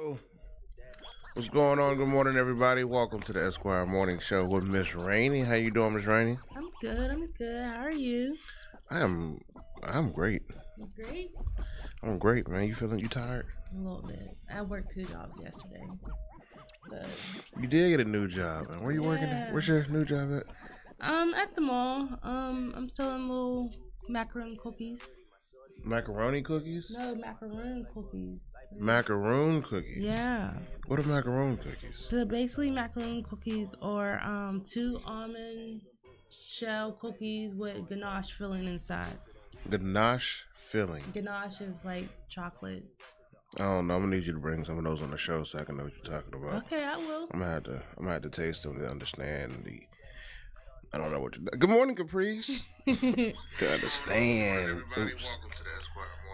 Oh, what's going on? Good morning, everybody. Welcome to the Eszquire Morning Show with Miss Rainey. How you doing, Miss Rainey? I'm good. How are you? I'm great. You great? I'm great, man. You tired? A little bit. I worked 2 jobs yesterday. So, You did get a new job, man. Where you working at? Where's your new job at? At the mall. I'm selling little macaroon cookies. Macaroni cookies? No, macaroon cookies. Macaroon cookies? Yeah. What are macaroon cookies? So basically macaroon cookies are 2 almond shell cookies with ganache filling inside. Ganache filling. Ganache is like chocolate. I don't know. I'm gonna need you to bring some of those on the show so I can know what you're talking about. Okay, I will. I'm gonna have to taste them to understand the. I don't know what you're. Good morning, Caprice. To understand. Oops.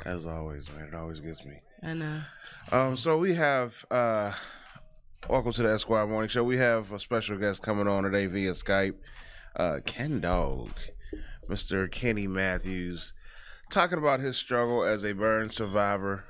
As always, man, it always gets me. I know. So we have welcome to the Eszquire Morning Show. We have a special guest coming on today via Skype. KenDawg, Mr. Kenny Matthews, talking about his struggle as a burn survivor.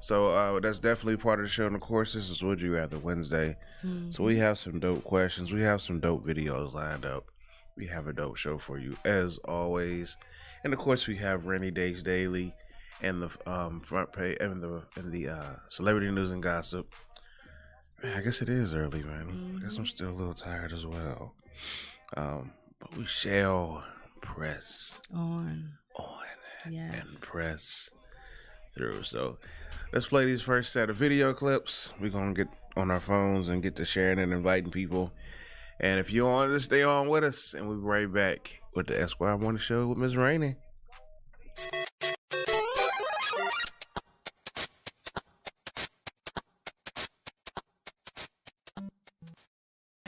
So that's definitely part of the show. And of course, this is Would You Rather Wednesday. Mm-hmm. So we have some dope questions. We have some dope videos lined up. We have a dope show for you as always. And of course, we have Rainy Days Daily and the front page and the celebrity news and gossip. Man, I guess it is early, man. Mm-hmm. I guess I'm still a little tired as well. But we shall press on yes. And press through. So let's play these first set of video clips. We're gonna get on our phones and get to sharing and inviting people. And if you want to stay on with us, and we'll be right back with the Eszquire Morning Show with Miss Rainey.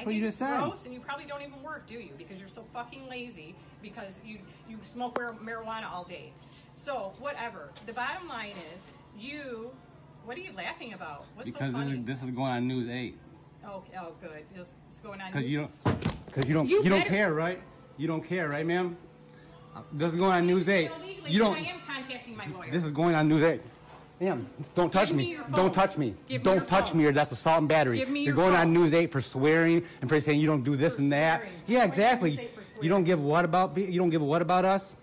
What you just said. Gross, and you probably don't even work, do you? Because you're so fucking lazy. Because you smoke marijuana all day. So whatever. The bottom line is, you. What are you laughing about? What's because so funny? This is going on News 8. Oh, good. It's going on. Because you don't care, right? You don't care, right, ma'am? This is going on News 8. You don't. I am contacting my lawyer. This is going on News 8. Ma'am, don't touch me. Don't touch me. Don't touch me, or that's assault and battery. You're going on News 8 for swearing and for saying you don't do this and that. Yeah, exactly. You don't give a what about us?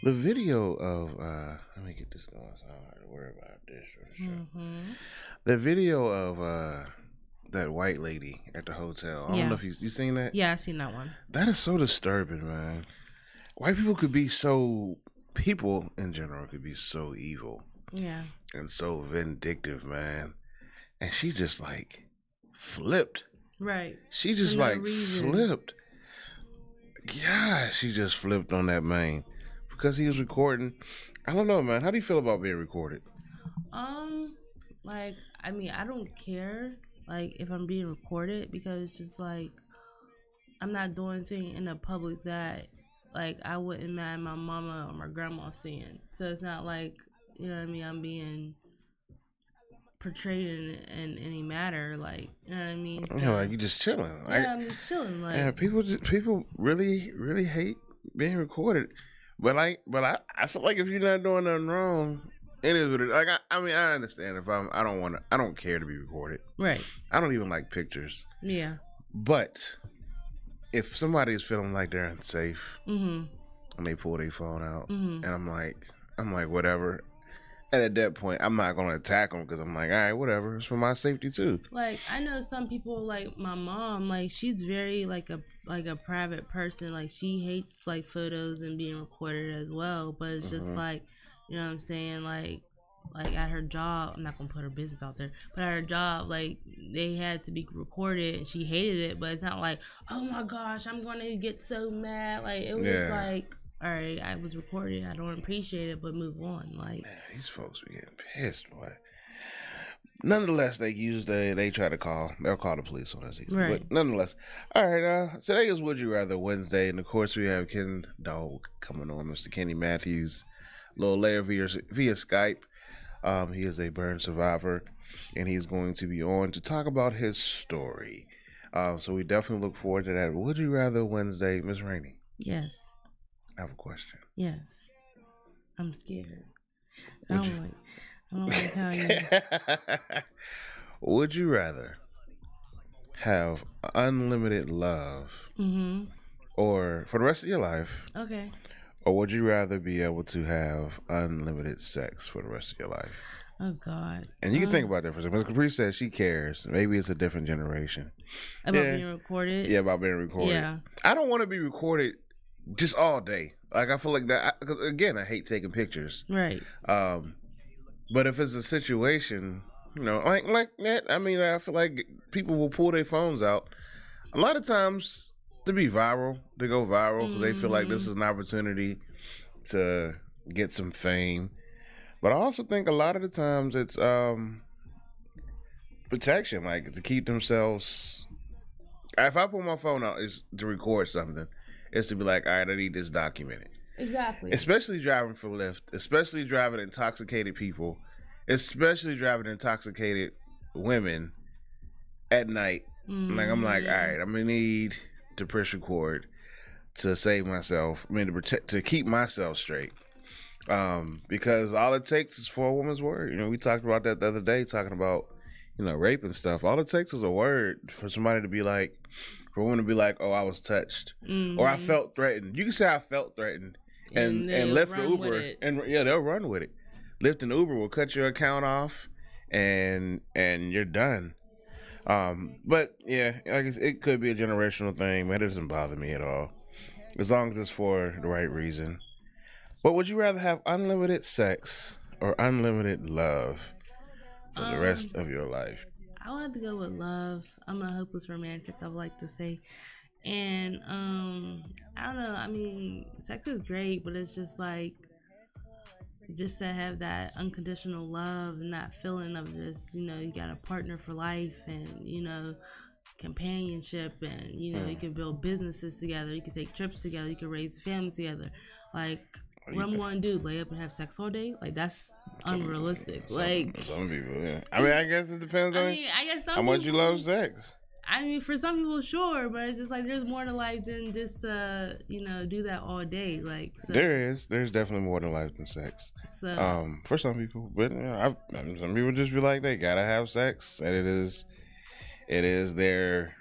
The video of let me get this going so I don't have to worry about this for the show. Mm-hmm. The video of that white lady at the hotel. I don't know if you seen that. Yeah, I seen that one. That is so disturbing, man. White people people in general could be so evil. Yeah. And so vindictive, man. And she just like flipped. Right. She just like flipped. Yeah, she just flipped on that man. Because he was recording. I don't know, man. How do you feel about being recorded? Like, I mean, I don't care, like, if I'm being recorded, because it's just like, I'm not doing anything in the public that, like, I wouldn't mind my mama or my grandma seeing. So it's not like, you know what I mean, I'm being portrayed in any matter, like, you know what I mean? So, yeah, like, you just chilling. Yeah, I'm just chilling. Like, yeah, people really, really hate being recorded. But I feel like if you're not doing nothing wrong, it is what it is. Like I mean, I understand if I don't care to be recorded. Right. I don't even like pictures. Yeah. But if somebody is feeling like they're unsafe and they pull their phone out and I'm like, I'm like, whatever. And at that point, I'm not going to attack them because I'm like, all right, whatever. It's for my safety too. Like, I know some people, like my mom, like she's very like a private person. Like she hates like photos and being recorded as well. But it's just like, you know what I'm saying? Like at her job, I'm not gonna put her business out there, but at her job, like they had to be recorded and she hated it. But it's not like, oh my gosh, I'm gonna get so mad. Like it was like, all right, I was recorded. I don't appreciate it, but move on. Like, man, these folks be getting pissed, boy. Nonetheless, they try to call. They'll call the police on us. Right. But nonetheless, all right. Today is Would You Rather Wednesday, and of course we have KenDawg coming on, Mr. Kenny Matthews, a little later via Skype. He is a burn survivor, and he's going to be on to talk about his story. So we definitely look forward to that. Would You Rather Wednesday, Miss Rainey? yes. I have a question. Yes. I'm scared. I don't like how you. Would you rather have unlimited love or for the rest of your life? Okay. Or would you rather be able to have unlimited sex for the rest of your life? Oh, God. And you can think about that for a second. Because Capri says she cares. Maybe it's a different generation. About being recorded? Yeah, about being recorded. Yeah. I don't want to be recorded just all day. Like, I feel like that, because again, I hate taking pictures. Right. But if it's a situation, you know, like that, I mean, I feel like people will pull their phones out a lot of times to go viral, because they feel like this is an opportunity to get some fame. But I also think a lot of the times it's protection, like to keep themselves. If I pull my phone out, it's to record something. It's to be like, all right, I need this documented. Exactly. Especially driving for Lyft, especially driving intoxicated people, especially driving intoxicated women at night. Like, I'm like, all right, I'm going to need to press record to save myself. I mean, to keep myself straight. Because all it takes is for a woman's word. You know, we talked about that the other day, talking about, you know, rape and stuff. All it takes is a word for somebody to be like, for a woman to be like, oh, I was touched. Or I felt threatened. You can say I felt threatened. And Lyft the Uber, and they'll run with it. Lyft and Uber will cut your account off, and you're done. But yeah, I guess it could be a generational thing, but it doesn't bother me at all, as long as it's for the right reason. But would you rather have unlimited sex or unlimited love for the rest of your life? I would have to go with love. I'm a hopeless romantic, I would like to say. And I don't know, I mean, sex is great, but it's just like, just to have that unconditional love and that feeling of this, you know, you got a partner for life and, you know, companionship, and, you know, you can build businesses together, you can take trips together, you can raise a family together. Like, what I'm going to do is lay up and have sex all day? Like, that's unrealistic. Some people, yeah. I mean, I guess it depends on how much you love sex. I mean, for some people, sure, but it's just like there's more to life than just to, you know, do that all day. Like, so. There's definitely more to life than sex. So, for some people, but you know, some people just be like, they gotta have sex, and it is their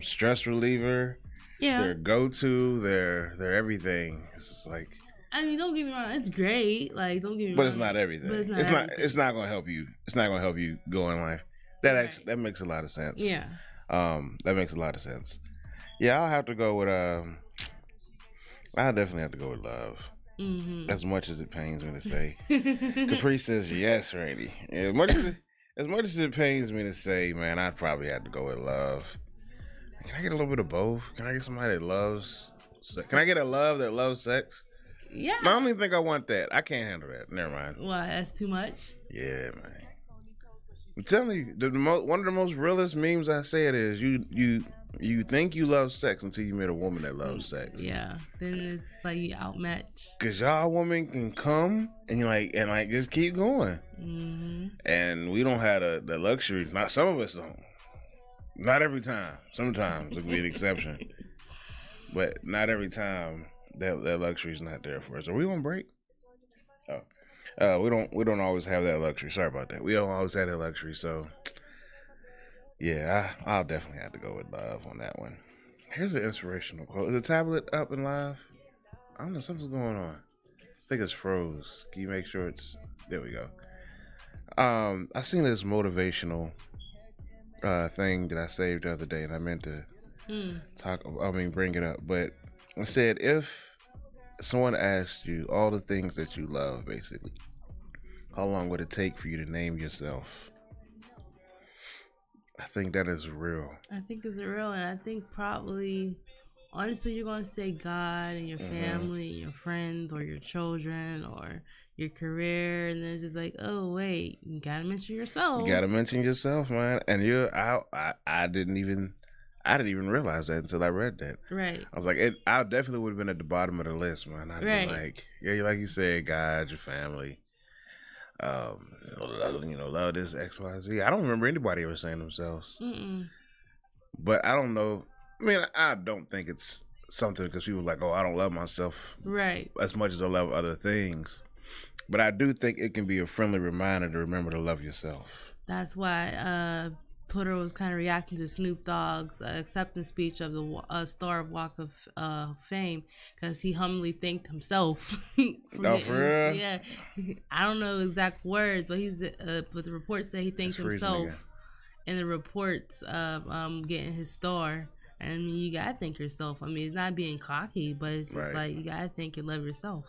stress reliever, their go-to, their everything. It's just like. I mean, don't get me wrong, it's great. Like, don't get me wrong. But it's not everything. It's not gonna help you. It's not gonna help you go in life. That makes a lot of sense. Yeah. That makes a lot of sense. Yeah, I'll have to go with I'll definitely have to go with love. As much as it pains me to say. Capri says yes, Randy. As much as it pains me to say, man, I'd probably have to go with love. Can I get a little bit of both? Can I get somebody that loves sex? Can I get a love that loves sex? Yeah. No, I don't even think I want that. I can't handle that. Never mind. Why? That's too much? Yeah, man. I'm telling you, one of the most realest memes I say it is you think you love sex until you meet a woman that loves sex. Yeah, then it's like you outmatch. Cause y'all women can come and just keep going, and we don't have the luxury. Not some of us don't. Not every time. Sometimes it can be an exception, but not every time that luxury is not there for us. Are we on break? Oh. We don't always have that luxury. Sorry about that. We don't always have that luxury. So, yeah, I'll definitely have to go with love on that one. Here's an inspirational quote. Is the tablet up and live? I don't know. Something's going on. think it's froze. Can you make sure it's there? We go. I seen this motivational thing that I saved the other day, and I meant to bring it up, but I said if someone asked you all the things that you love, basically, how long would it take for you to name yourself? I think that is real. I think it's real, and I think probably, honestly, you're going to say God and your family, and your friends, or your children, or your career, and then it's just like, oh, wait, you got to mention yourself. You got to mention yourself, man. And I didn't even realize that until I read that. Right. I was like, I definitely would have been at the bottom of the list, man. I'd be like, yeah, like you said, God, your family. Love this X, Y, Z. I don't remember anybody ever saying themselves. But I don't know. I mean, I don't think it's something because people are like, oh, I don't love myself as much as I love other things. But I do think it can be a friendly reminder to remember to love yourself. That's why Twitter was kind of reacting to Snoop Dogg's acceptance speech of the Star of Walk of Fame, because he humbly thanked himself. For real? Yeah, I don't know exact words, but but the report said he thanked himself in the reports of getting his star. And I mean, you gotta thank yourself. I mean, it's not being cocky, but it's just like you gotta thank and love yourself.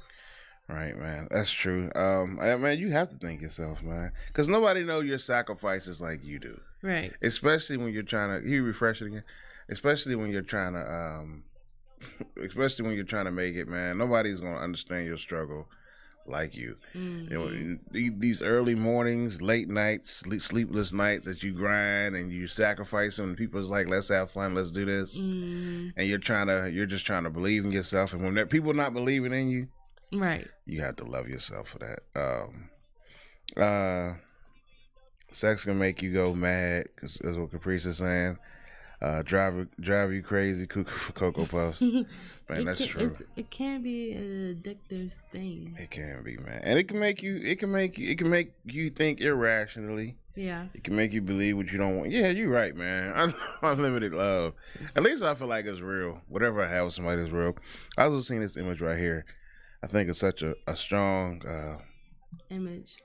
Right, man. That's true. Man, you have to thank yourself, man, because nobody knows your sacrifices like you do. Right. Especially when you're trying to. Can you refresh it again? Especially when you're trying to. Especially when you're trying to make it, man. Nobody's gonna understand your struggle like you. You know, these early mornings, late nights, sleepless nights that you grind and you sacrifice, and people's like, let's have fun, let's do this, and you're just trying to believe in yourself, and when people not believing in you, right, you have to love yourself for that. Sex can make you go mad, is what Caprice is saying. Drive you crazy, cuckoo for Cocoa Puffs. Man, that's true. It can be an addictive thing. It can be, man, and it can make you think irrationally. Yes. It can make you believe what you don't want. Yeah, you're right, man. Unlimited love. At least I feel like it's real. Whatever I have with somebody is real. I was seeing this image right here. I think it's such a strong image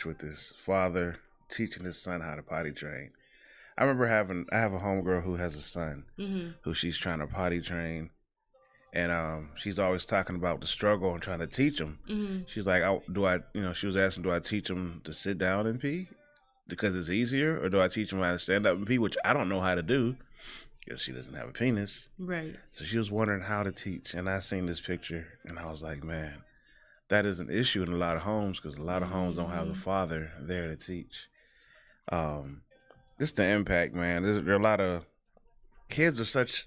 with this father teaching his son how to potty train. I remember I have a homegirl who has a son who she's trying to potty train, and she's always talking about the struggle and trying to teach him. She's like, she was asking, do I teach him to sit down and pee because it's easier, or do I teach him how to stand up and pee, which I don't know how to do because she doesn't have a penis. Right. So she was wondering how to teach, and I seen this picture, and I was like, man, that is an issue in a lot of homes because a lot of homes don't have the father there to teach. Just the impact, man. There are a lot of kids are such.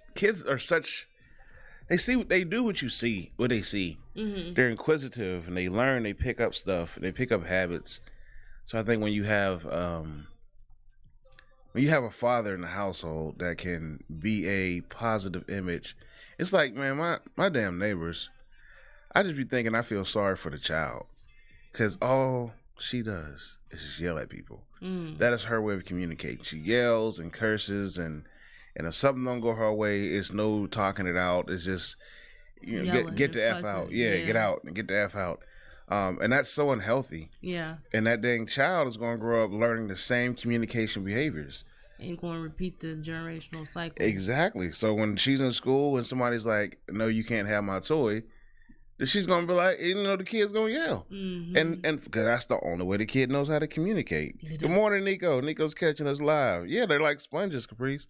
They do what they see. They're inquisitive and they learn. They pick up stuff. They pick up habits. So I think when you have a father in the household that can be a positive image, it's like, man, my damn neighbors. I just be thinking I feel sorry for the child because all she does is just yell at people. That is her way of communicating. She yells and curses, and if something don't go her way, it's no talking it out. It's just, get the F out. Yeah, get out and get the F out. And that's so unhealthy. Yeah. And that dang child is going to grow up learning the same communication behaviors. And going to repeat the generational cycle. Exactly. So when she's in school and somebody's like, no, you can't have my toy, she's gonna be like, the kid's gonna yell, and because that's the only way the kid knows how to communicate. Good morning, Nico. Nico's catching us live. Yeah, they're like sponges, Caprice.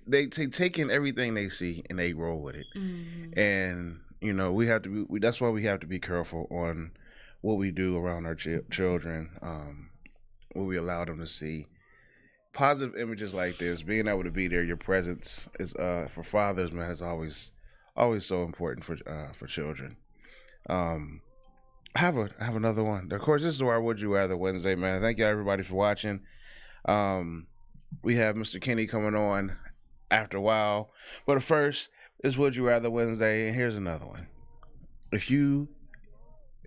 They take in everything they see and they roll with it, and we have to be. That's why we have to be careful on what we do around our children, what we allow them to see. Positive images like this, being able to be there, your presence is for fathers, man, is always so important for children. I have another one. Of course, this is our Would You Rather Wednesday, man. Thank you everybody for watching. We have Mr. Kenny coming on after a while, but first is Would You Rather Wednesday, and here's another one. If you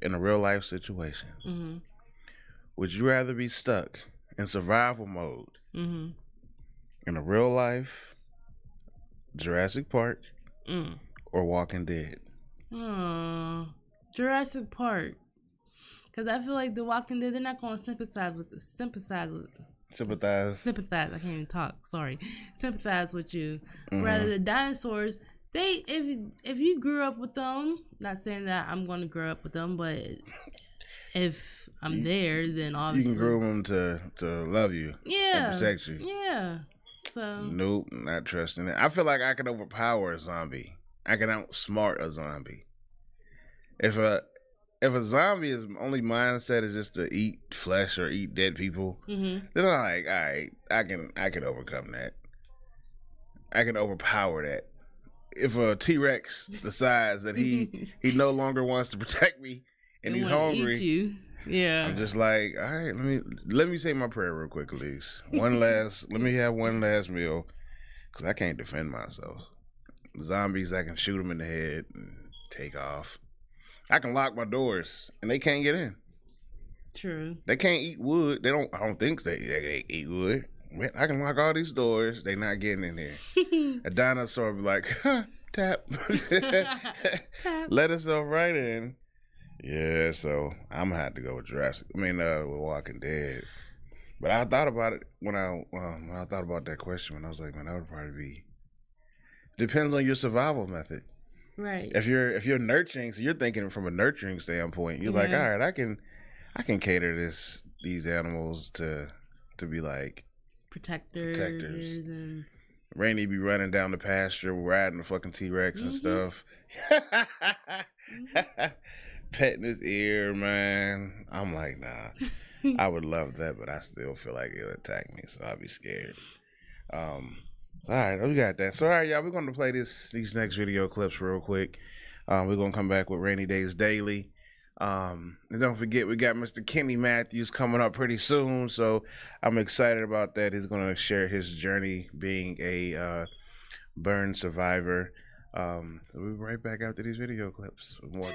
in a real life situation, would you rather be stuck in survival mode in a real life Jurassic Park or Walking Dead? Jurassic Park. Because I feel like The Walking Dead, they're not going to sympathize. I can't even talk. Sorry. Sympathize with you. Rather, the dinosaurs, if you grew up with them, not saying that I'm going to grow up with them, but if I'm there, then obviously you can groom them to love you, and protect you. Yeah. So nope, not trusting it. I feel like I can overpower a zombie. I can outsmart a zombie. If a zombie only mindset is just to eat flesh or eat dead people, then I'm like, all right, I can overcome that. I can overpower that. If a T-Rex decides that he no longer wants to protect me and he's hungry, eat you. Yeah, I'm just like, all right, let me say my prayer real quick, at least. Let me have one last meal, because I can't defend myself. Zombies, I can shoot them in the head and take off. I can lock my doors and they can't get in. True. They can't eat wood. I don't think they eat wood. I can lock all these doors. They not getting in here. A dinosaur be like, tap. Let us right in. Yeah, so I'm gonna have to go with with Walking Dead. But I thought about it when I thought about that question, and I was like, man, that would probably be. Depends on your survival method. Right. If you're nurturing, so you're thinking from a nurturing standpoint, you're like, all right, I can cater these animals to be like protectors. And Rainy be running down the pasture, riding the fucking T-Rex and stuff. Petting his ear, man. I'm like, nah. I would love that, but I still feel like it'll attack me, so I'll be scared. All right, we got that. So, all right, y'all, we're going to play these next video clips real quick. We're going to come back with Rainy Days Daily. And don't forget, we got Mr. Kenny Matthews coming up pretty soon, so I'm excited about that. He's going to share his journey being a burn survivor. So we'll be right back after these video clips with more.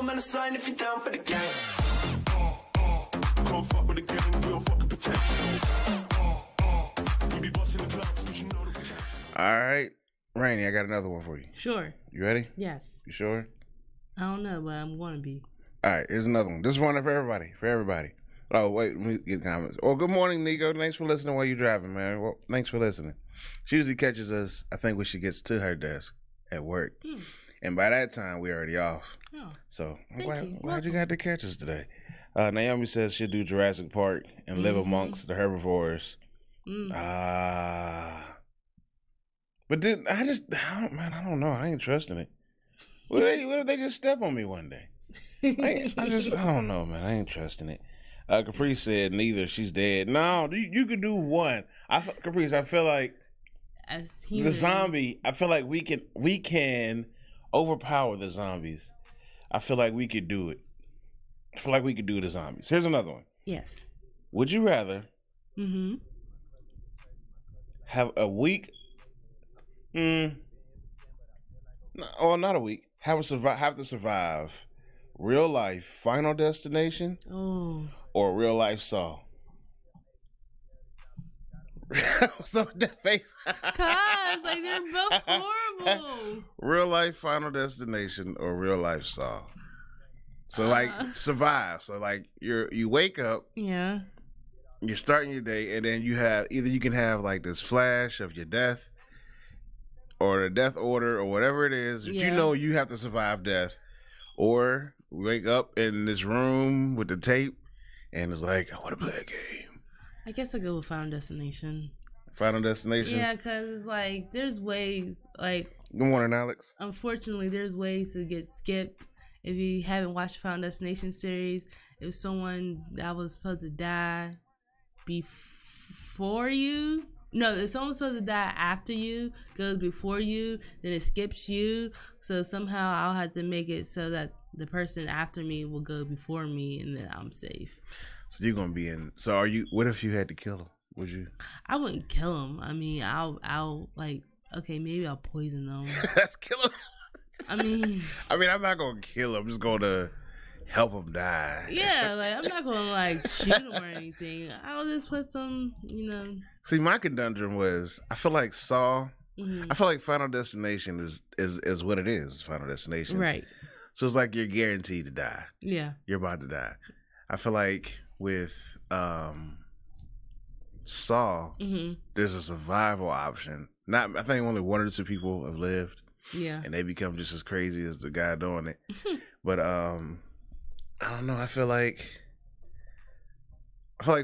Man, sign if you're down for the game. Can't fuck with the game, we don't fucking protect. You be busting the clubs, you should know the. All right, Rainy, I got another one for you. Sure. You ready? Yes. You sure? I don't know, but I'm going to be. All right, here's another one. This is one for everybody. Oh, wait, let me get comments. Oh, good morning, Nico. Thanks for listening while you're driving, man. Well, thanks for listening. She usually catches us, I think, when she gets to her desk at work. And by that time, we're already off. Oh, so I'm glad you got to catch us today. Naomi says she'll do Jurassic Park and live amongst the herbivores. But then I don't know. I ain't trusting it. What if they just step on me one day? I don't know, man. I ain't trusting it. Capri said neither. She's dead. No, you could do one. Caprice, I feel like as the zombie, I feel like we can overpower the zombies. I feel like we could do it. I feel like we could do the zombies. Here's another one. Yes. Would you rather have a week? Not a week. Have to survive real life Final Destination or real life Saw? So that face. Cause like they're both horrible. Real life Final Destination or real life Saw. So like survive. So like you wake up. Yeah. You're starting your day, and then you can have like this flash of your death, or the death order, or whatever it is. Yeah. You know you have to survive death, or wake up in this room with the tape, and it's like, I want to play a game. I guess I go with Final Destination. Final Destination? Yeah, because, like, there's ways, like... Good morning, Alex. Unfortunately, there's ways to get skipped. If you haven't watched the Final Destination series, if someone that was supposed to die before you, No, if someone's supposed to die after you, goes before you, then it skips you. So somehow I'll have to make it so that the person after me will go before me, and then I'm safe. So you're gonna be in. So are you? What if you had to kill him? Would you? I wouldn't kill him. I mean, I'll like. Okay, maybe I'll poison them. That's kill him. I mean, I'm not gonna kill him. I'm just gonna help him die. Yeah, like I'm not gonna like shoot him or anything. I'll just put some, See, my conundrum was I feel like Saw. I feel like Final Destination is what it is. Final Destination, right? So it's like you're guaranteed to die. Yeah, you're about to die. I feel like with Saw, there's a survival option. I think only 1 or 2 people have lived. Yeah, and they become just as crazy as the guy doing it. But I don't know. I feel like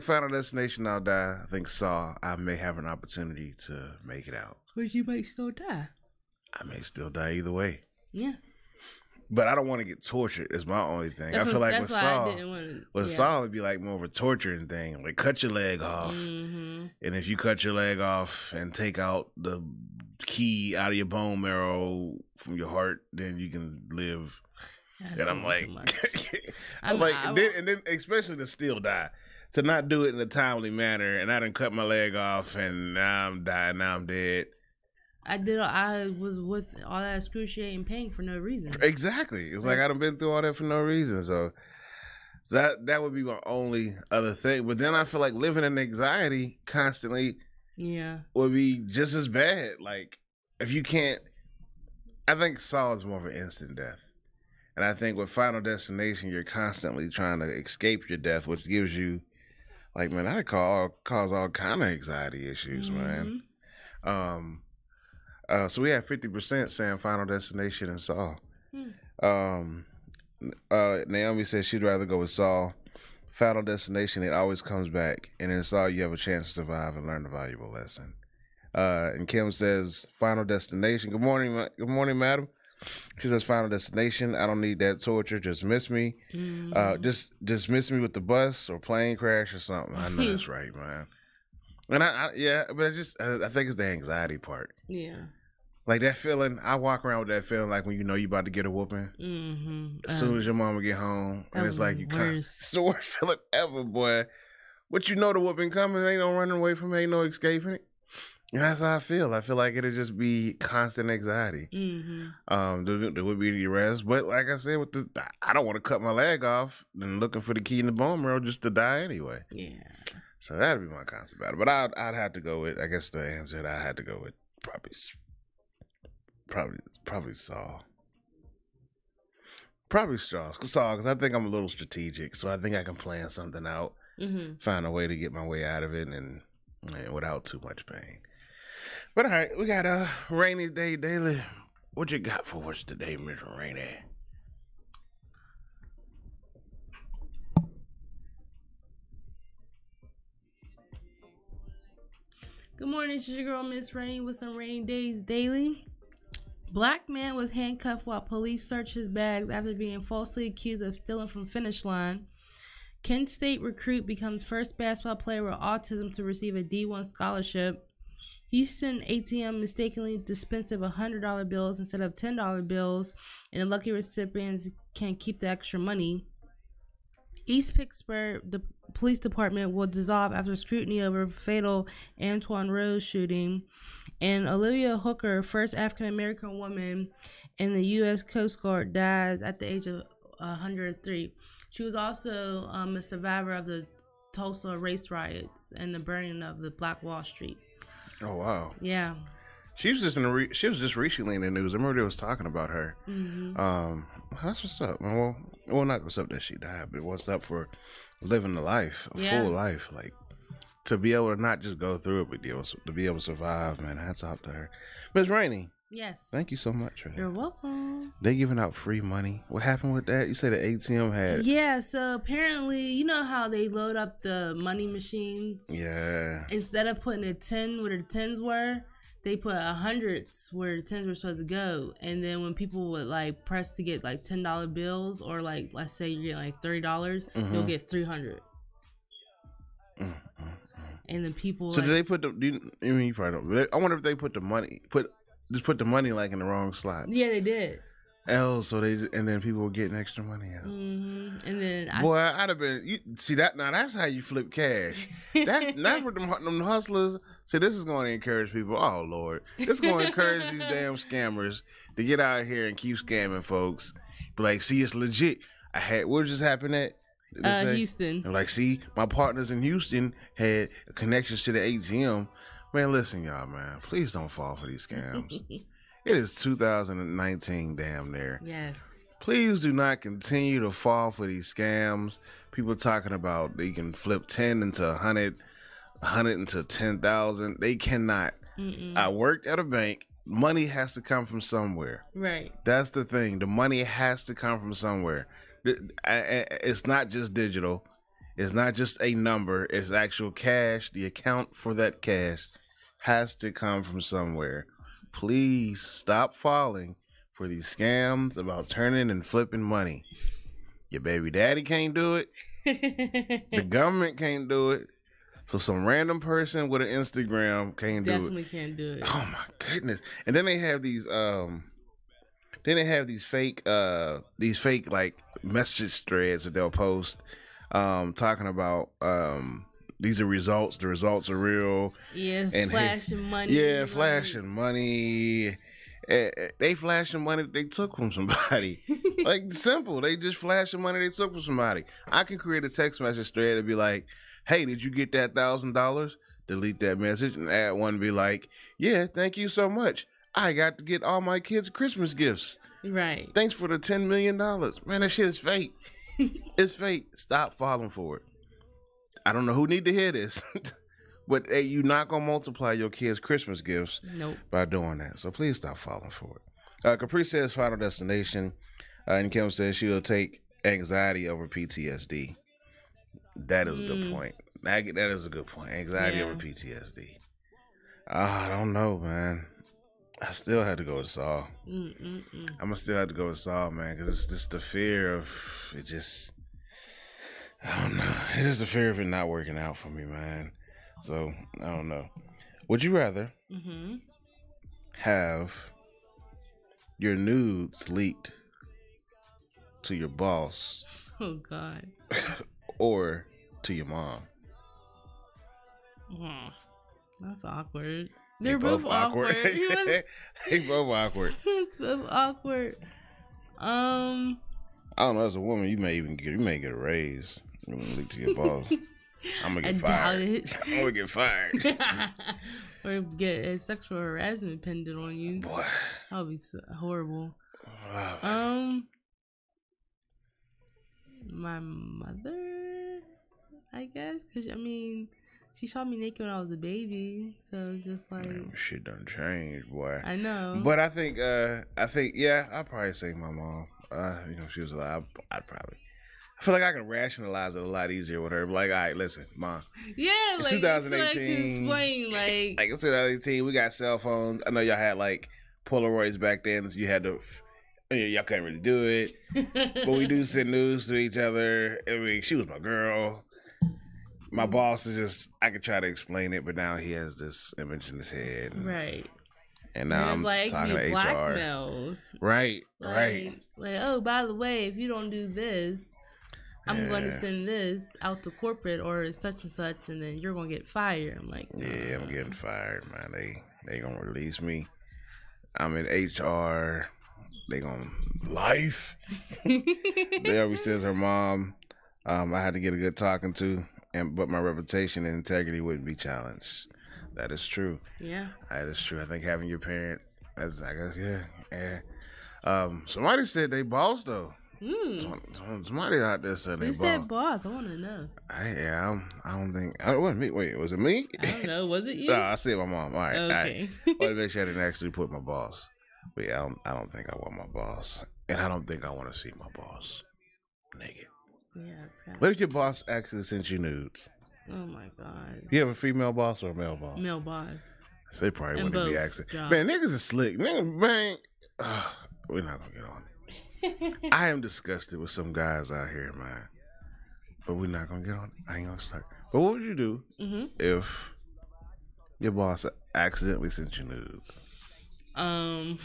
Final Destination, I'll die. I think Saw, I may have an opportunity to make it out. But you might still die. I may still die either way. Yeah. But I don't want to get tortured. Is my only thing. I feel like with Saw, it'd be like more of a torturing thing. Like cut your leg off, and if you cut your leg off and take out the key out of your bone marrow from your heart, then you can live. That's and I'm like, and then especially to still die, to not do it in a timely manner, and I done cut my leg off, and now I'm dying, now I'm dead. I was with all that excruciating pain for no reason. Exactly. It's like I done been through all that for no reason. So that would be my only other thing. But then I feel like living in anxiety constantly would be just as bad. Like, if you can't... I think Saw is more of an instant death. And I think with Final Destination, you're constantly trying to escape your death, which gives you... Like, man, that'd cause all kind of anxiety issues, man. So we have 50% saying Final Destination and Saw. Naomi says she'd rather go with Saw. Final Destination, it always comes back. And in Saw, you have a chance to survive and learn a valuable lesson. And Kim says Final Destination. Good morning, madam. She says Final Destination. I don't need that torture. Just miss me. Just miss me with the bus or plane crash or something. I know that's right, man. And but I think it's the anxiety part. Yeah. Like that feeling, I walk around with that feeling like when you know you about to get a whooping. As soon as your mama get home, and it's like it's the worst feeling ever, boy. But you know the whooping coming, ain't no running away from it, ain't no escaping it. And that's how I feel. I feel like it'll just be constant anxiety. There would be the rest, but like I said, I don't want to cut my leg off and looking for the key in the bone marrow just to die anyway. Yeah. So that'd be my constant battle. But I'd have to go with, I guess the answer that I had to go with probably Saw. Probably Saw, because I think I'm a little strategic, so I think I can plan something out, find a way to get my way out of it, and without too much pain. But all right, we got a Rainy Day Daily. What you got for us today, Miss Rainy? Good morning, it's your girl Miss Rainy with some Rainy Days Daily. Black man was handcuffed while police searched his bags after being falsely accused of stealing from finish line. Kent State recruit becomes first basketball player with autism to receive a D1 scholarship. Houston ATM mistakenly dispensed of $100 bills instead of $10 bills, and the lucky recipients can keep the extra money. East Pittsburgh, the police department will dissolve after scrutiny over fatal Antoine Rose shooting. And Olivia Hooker, first African-American woman in the U.S. Coast Guard, dies at the age of 103. She was also a survivor of the Tulsa race riots and the burning of the Black Wall Street. Oh, wow. Yeah. She was just recently in the news. I remember they was talking about her. That's what's up. Well, not what's up that she died, but what's up for living the life, a full life. Like, to be able to not just go through it, but to be able to survive, man, hats off to her. Ms. Rainey. Yes. Thank you so much for that. You're welcome. They giving out free money. What happened with that? You said the ATM had... Yeah, so apparently, you know how they load up the money machines? Yeah. Instead of putting a 10 where the 10s were, they put 100s where the 10s were supposed to go. And then when people would like press to get like $10 bills, or like, let's say you get like $30, you'll get 300. And the people. So, do they put the? I mean, you probably don't. I wonder if they put the money the money like in the wrong slots. Yeah, they did. Oh, so and then people were getting extra money out. Mm-hmm. And then I'd have been. You see that now? That's how you flip cash. That's what them hustlers. See, this is going to encourage people. Oh Lord, this is going to encourage these damn scammers to get out here and keep scamming folks. Be like, see, it's legit. What just happened at? Houston. I'm like, see, my partners in Houston had connections to the ATM. Man, listen, y'all, man, please don't fall for these scams. It is 2019, damn near. Yes. Please do not continue to fall for these scams. People talking about they can flip 10 into 100, 100 into 10,000. They cannot. Mm-mm. I worked at a bank. Money has to come from somewhere. Right. That's the thing. The money has to come from somewhere. It's not just digital. It's not just a number. It's actual cash. The account for that cash has to come from somewhere. Please stop falling for these scams about turning and flipping money. Your baby daddy can't do it. The government can't do it. So some random person with an Instagram can't do it. Definitely can't do it. Oh my goodness. And then they have these fake like message threads that they'll post talking about these are results. The results are real. Yeah, and flashing money. Yeah, flashing money. They flashing money that they took from somebody. Like, simple. They just flashing money they took from somebody. I can create a text message thread and be like, hey, did you get that $1,000? Delete that message and add one and be like, yeah, thank you so much. I got to get all my kids Christmas gifts. Right. Thanks for the $10 million. Man, that shit is fake. It's fake. Stop falling for it. I don't know who need to hear this, but hey, you're not going to multiply your kids' Christmas gifts by doing that. So please stop falling for it. Capri says Final Destination. And Kim says she'll take anxiety over PTSD. That is a good point. That is a good point. Anxiety over PTSD. I don't know, man. I still had to go with Saul. I'm gonna still have to go with Saul, man, because it's just the fear of it. Just, I don't know. It's just the fear of it not working out for me, man. So I don't know. Would you rather have your nudes leaked to your boss? Oh God. Or to your mom? That's awkward. They're both awkward. They both awkward. It's both awkward. I don't know. As a woman, you may get a raise. You want to leak to your boss. I'm gonna get fired. I'm gonna get fired. Or get a sexual harassment pinned on you. Boy, that would be horrible. Wow. My mother, I guess, because I mean, she saw me naked when I was a baby, so it's just like, man, shit done changed, boy. I know, but I think, yeah, I'd probably say my mom. She was alive. I'd probably. I feel like I can rationalize it a lot easier with her. Like, all right, listen, Mom. Yeah, it's 2018. Explain, like it's 2018. We got cell phones. I know y'all had like Polaroids back then, so you had to. Y'all couldn't really do it, but we do send news to each other. I mean, she was my girl. My boss is just, I could try to explain it, but now he has this image in his head. Right. And now I'm like talking to blackmailed. HR. Right, right. Like, oh, by the way, if you don't do this, I'm going to send this out to corporate or such and such, and then you're going to get fired. I'm like, yeah, I'm getting fired, man. They going to release me. I'm in HR. They gonna life. They always says her mom, I had to get a good talking to, but my reputation and integrity wouldn't be challenged. That is true. Yeah, that is true. I think having your parent, I guess, yeah. Somebody said they boss though. Somebody out there said they boss. Who said boss? I want to know. I don't think it wasn't me. Wait, was it me? I don't know. Was it you? No, I said my mom. All right, okay. All right. Well, make sure I didn't actually put my boss. But yeah, I don't think I want my boss. And I don't think I want to see my boss naked. Yeah, it's kind of... What if your boss actually sent you nudes? Oh, my God. You have a female boss or a male boss? Male boss. So they probably wouldn't be asking. Man, niggas are slick. Man, we're not going to get on it. I am disgusted with some guys out here, man. But we're not going to get on it. I ain't going to start. But what would you do if your boss accidentally sent you nudes? I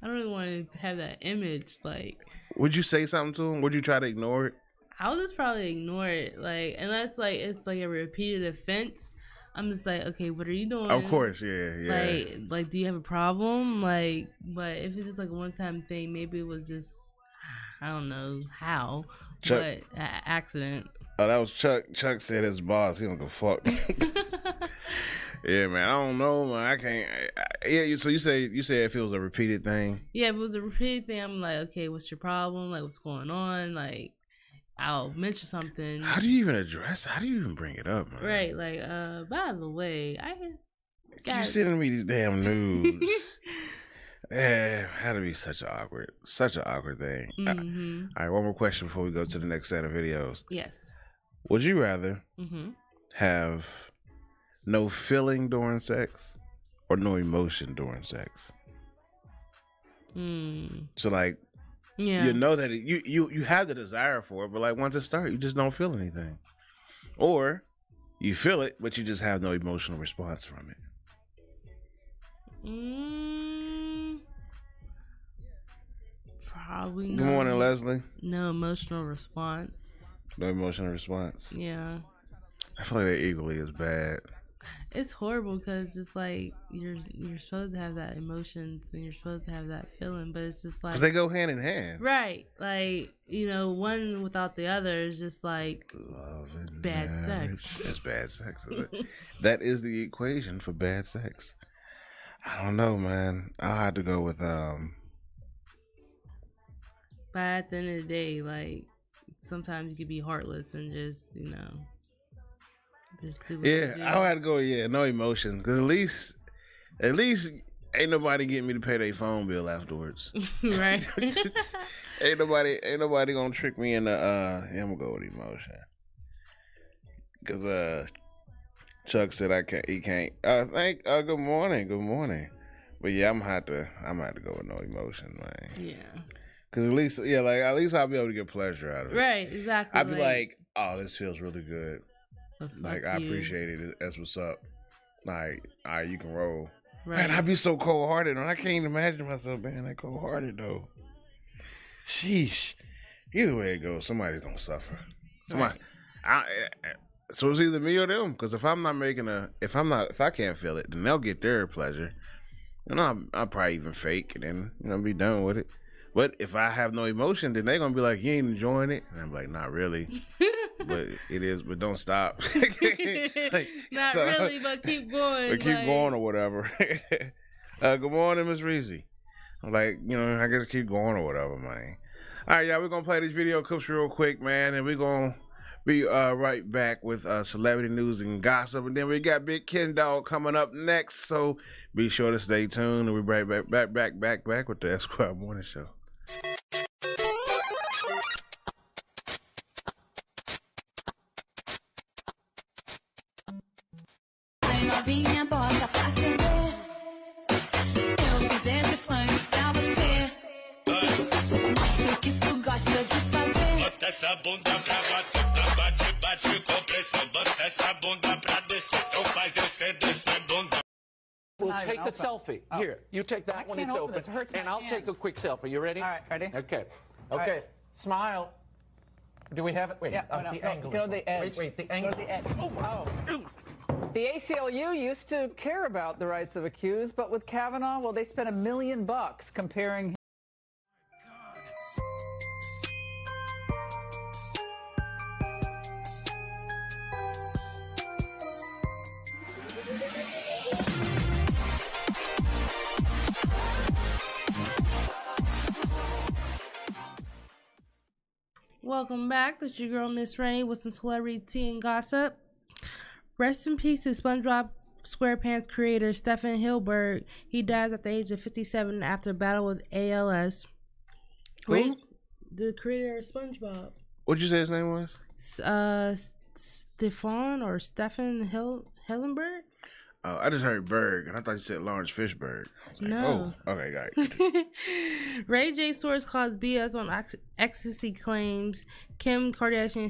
don't really want to have that image. Like, would you say something to him? Would you try to ignore it? I would just probably ignore it. Like, unless like it's like a repeated offense. I'm just like, okay, what are you doing? Of course, yeah. Like, do you have a problem? Like, but if it's just like a one-time thing, maybe it was just, I don't know how, Chuck, but accident. Oh, that was Chuck. Chuck said his boss. He don't go fuck. Yeah, man. I don't know, man. I can't. So you say if it was a repeated thing? Yeah, if it was a repeated thing, I'm like, okay, what's your problem? Like, what's going on? Like, I'll mention something. How do you even address it? How do you even bring it up, man? Right, like, by the way, you sending me these damn nudes. Yeah, had to be such an awkward thing. Mm-hmm. All right, one more question before we go to the next set of videos. Yes. Would you rather have no feeling during sex or no emotion during sex? So like, you know that you have the desire for it, but like once it starts, you just don't feel anything, or you feel it, but you just have no emotional response from it. Probably not. Good morning, Leslie. No emotional response. No emotional response. Yeah. I feel like they're equally as bad. It's horrible because it's like you're supposed to have that emotions and you're supposed to have that feeling, but it's just like because they go hand in hand, right? Like, you know, one without the other is just like love and bad marriage. sex. It's bad sex. Is it? That is the equation for bad sex. I don't know, man. I'll have to go with But at the end of the day, like sometimes you can be heartless and just, you know. Just do what you do. I had to go. Yeah, no emotions, because at least ain't nobody getting me to pay their phone bill afterwards. Right? ain't nobody gonna trick me into. I'm gonna go with emotion, because Chuck said he can't. Good morning. But yeah, I'm gonna have to go with no emotion, man. Yeah. Because at least I'll be able to get pleasure out of it. Right. Exactly. I'd be like, oh, this feels really good. Like, I you. appreciate it. That's what's up. Like, all right, you can roll. Right. Man, I'd be so cold-hearted. And I can't even imagine myself being that cold-hearted, though. Sheesh. Either way it goes, somebody's going to suffer. Right. So it's either me or them. Because if I can't feel it, then they'll get their pleasure. And I'll probably even fake and then, be done with it. But if I have no emotion, then they're going to be like, you ain't enjoying it? And I'm like, not really. But it is, but don't stop. Not really, but keep going. But keep going or whatever. Good morning, Miss Reezy. I'm like, I gotta keep going or whatever, man. All right, y'all, we're going to play these video clips real quick, man. And we're going to be right back with celebrity news and gossip. And then we got Big KenDawg coming up next. So be sure to stay tuned. And we'll be right back with the Eszquire Morning Show. Novinha, bota pra acender. Eu fizer de funk pra você. Mostra o que tu gostas de fazer. Bota essa bunda pra bater, bate com pressão. Bota essa bunda pra descer, então faz descer bunda. We'll take a selfie. Here, you take that one, it's open. And I'll take a quick selfie. You ready? All right, ready? Okay. right. Smile. Do we have it? Wait, the angle. Go to the edge. Wait, the angle. Go to the edge. Oh. The ACLU used to care about the rights of accused, but with Kavanaugh, well, they spent $1 million comparing. Welcome back. This is your girl, Miss Rainey, with some celebrity tea and gossip. Rest in peace to SpongeBob SquarePants creator Stephen Hilberg. He dies at the age of 57 after a battle with ALS. Who? The creator of SpongeBob. What'd you say his name was? Stefan Hillenberg. Oh, I just heard Berg, and I thought you said Lawrence Fishburne. Like, no. Oh, okay, got it. Ray J's source caused BS on ecstasy claims. Kim Kardashian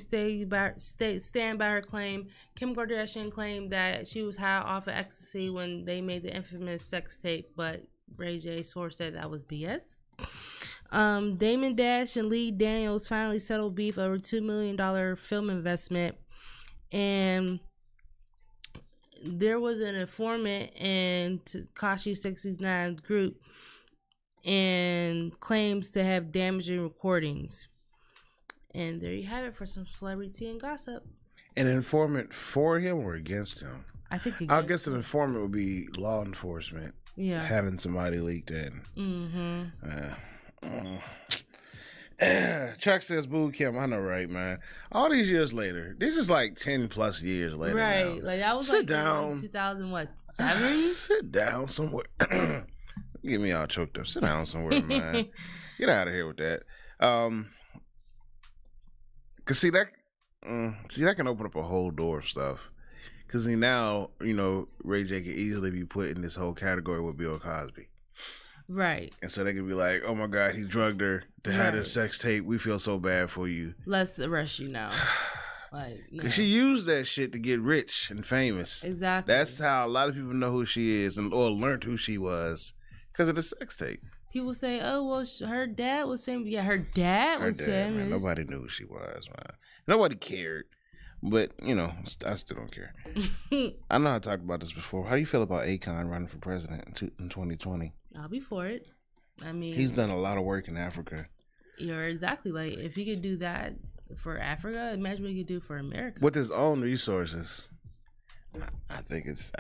stand by her claim. Kim Kardashian claimed that she was high off of ecstasy when they made the infamous sex tape, but Ray J's source said that was BS. Damon Dash and Lee Daniels finally settled beef over $2 million film investment, and there was an informant in Tekashi 69's group and claims to have damaging recordings. And there you have it for some celebrity and gossip. An informant for him or against him? I think I guess an informant would be law enforcement. Yeah. Having somebody leaked in. Chuck says, "Boo Kim." I know, right, man? All these years later, this is like 10 plus years later. Right, now. like that was Sit like down. 2007. Sit down somewhere. Get me all choked up. Sit down somewhere, man. Get out of here with that. Cause see that can open up a whole door of stuff. Cause see now, Ray J could easily be put in this whole category with Bill Cosby. Right. And so they could be like, "Oh my God, he drugged her to have this sex tape. We feel so bad for you. Let's arrest you now." Like, no. Cause she used that shit to get rich and famous. Exactly. That's how a lot of people know who she is or learned who she was because of the sex tape. People say, "Oh well, her dad was famous." Yeah, her dad was famous. Man, nobody knew who she was, man. Nobody cared. But I still don't care. I know I talked about this before. How do you feel about Akon running for president in 2020? I'll be for it. I mean, he's done a lot of work in Africa. You're exactly like, if he could do that for Africa, imagine what he could do for America with his own resources. I think it's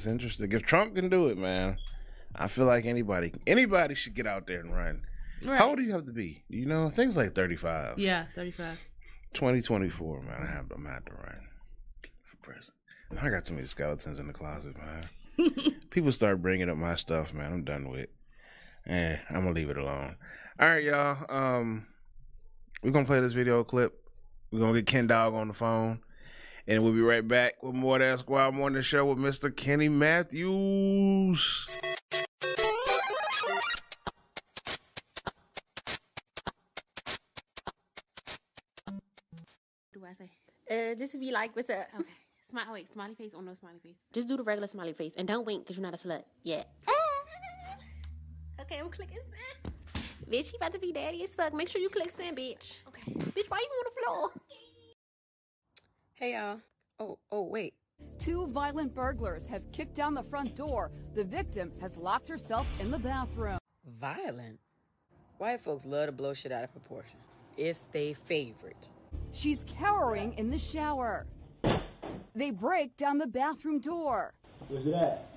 interesting. If Trump can do it, man, I feel like anybody should get out there and run. Right. How old do you have to be? I think it's like 35. Yeah, 35. 2024, man. I'm gonna have to run for president. I got too many skeletons in the closet, man. People start bringing up my stuff, man. I'm done with. I'm gonna leave it alone. All right, y'all. We're gonna play this video clip. We're gonna get KenDawg on the phone, and we'll be right back with more of the Eszquire Morning Show with Mr. Kenny Matthews. What do I say? Just be like, what's up? Okay. Wait, smiley face or no smiley face? Just do the regular smiley face and don't wink because you're not a slut. Yeah. Okay, I'm clicking send. Bitch, he about to be daddy as fuck. Make sure you click send, bitch. Okay. Bitch, why you on the floor? Hey, y'all. Oh, wait. 2 violent burglars have kicked down the front door. The victim has locked herself in the bathroom. Violent? White folks love to blow shit out of proportion. It's their favorite. She's cowering in the shower. They break down the bathroom door. Where's it at?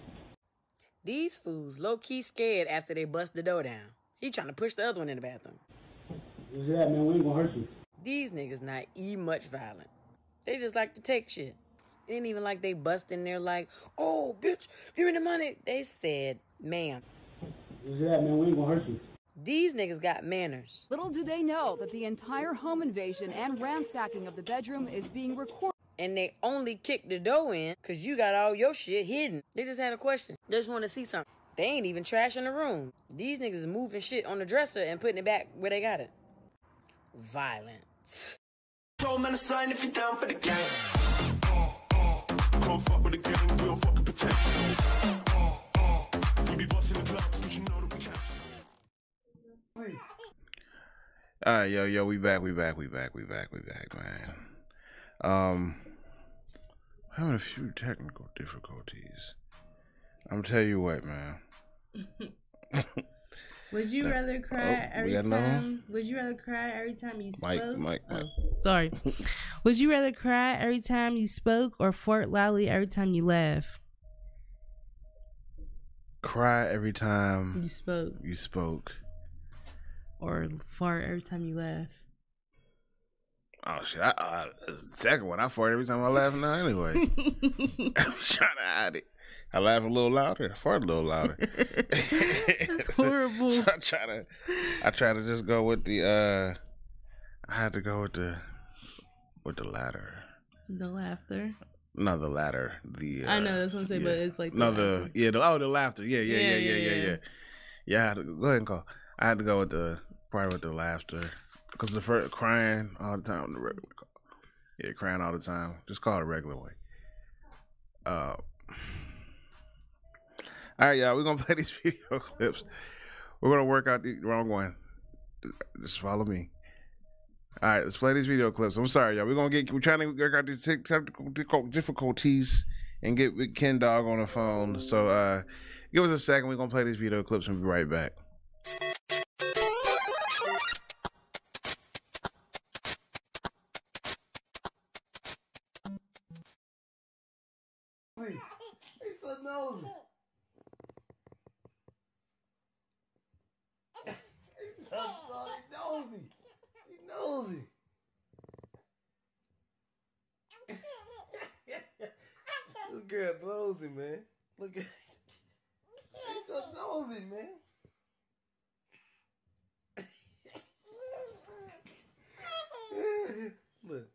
These fools low-key scared after they bust the door down. He trying to push the other one in the bathroom. Where's it at, man? We ain't gonna hurt you. These niggas not much violent. They just like to take shit. It ain't even like they bust in there like, "Oh, bitch, give me the money." They said, "Ma'am." Where's it at, man? We ain't gonna hurt you. These niggas got manners. Little do they know that the entire home invasion and ransacking of the bedroom is being recorded. And they only kicked the door in because you got all your shit hidden. They just had a question. They just want to see something. They ain't even trashing the room. These niggas is moving shit on the dresser and putting it back where they got it. Violent. Told man to sign if you down for the game. Come fuck with the gang, we'll fucking protect. We be busting the clubs, you know that we can. All right, yo, we back, man. Having a few technical difficulties. I'm tell you what, man. Would you rather cry every time? Would you rather cry every time you spoke? Mike. Sorry. Would you rather cry every time you spoke or fart loudly every time you laugh? Cry every time you spoke. Or fart every time you laugh. Oh shit! The second one, I fart every time I laugh now. Anyway, I'm trying to hide it. I laugh a little louder, I fart a little louder. It's horrible. So I try to just go with the. I had to go with the latter. The laughter. No, the latter. The I know that's what I'm saying, but it's like the laughter. Yeah. Yeah, I had to go ahead and call. I had to go with the laughter because the first crying all the time. The regular call. Yeah, crying all the time. Just call it a regular way. All right, y'all. We're gonna play these video clips. We're gonna work out the wrong one. Just follow me. All right, let's play these video clips. I'm sorry, y'all. We're trying to work out these technical difficulties and get with KenDawg on the phone. So give us a second. We're gonna play these video clips and be right back. He's so nosy. He's so nosy. He's nosy. This girl nosy, man. Look at. He's so nosy, man. Look.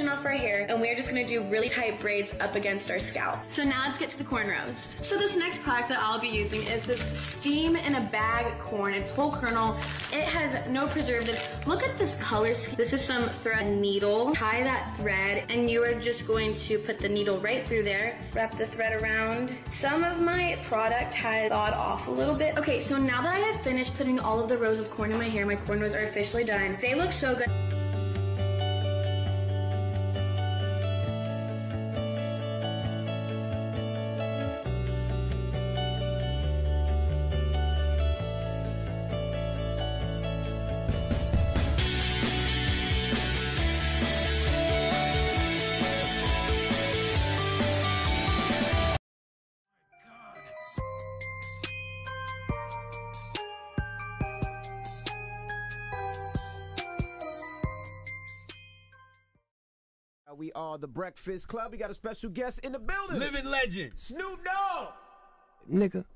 Off our hair, and we're just gonna do really tight braids up against our scalp. So now let's get to the cornrows. So this next product that I'll be using is this steam in a bag corn. It's whole kernel. It has no preservatives. Look at this color scheme. This is some thread needle. Tie that thread, and you are just going to put the needle right through there. Wrap the thread around. Some of my product has thawed off a little bit. Okay, so now that I have finished putting all of the rows of corn in my hair, my cornrows are officially done. They look so good. We are the Breakfast Club. We got a special guest in the building. Living legend. Snoop Dogg. Nigga,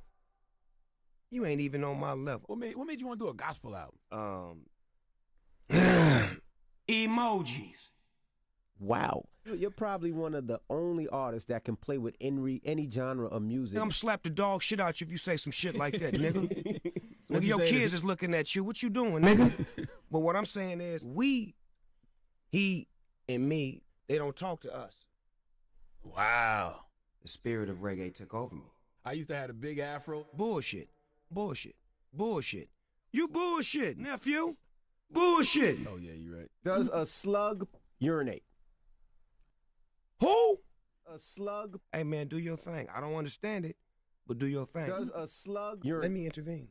you ain't even on my level. What made you want to do a gospel album? Emojis. Wow. You're probably one of the only artists that can play with any genre of music. I'm slap the dog shit out you if you say some shit like that, nigga. Nigga, your kids is looking at you. What you doing, nigga? But what I'm saying is, he, and me, they don't talk to us. Wow. The spirit of reggae took over me. I used to have a big afro. Bullshit. You bullshit, nephew. Bullshit. Oh, yeah, you're right. Does a slug urinate? Who? A slug. Hey, man, do your thing. I don't understand it, but do your thing. Does a slug urinate? Let me intervene.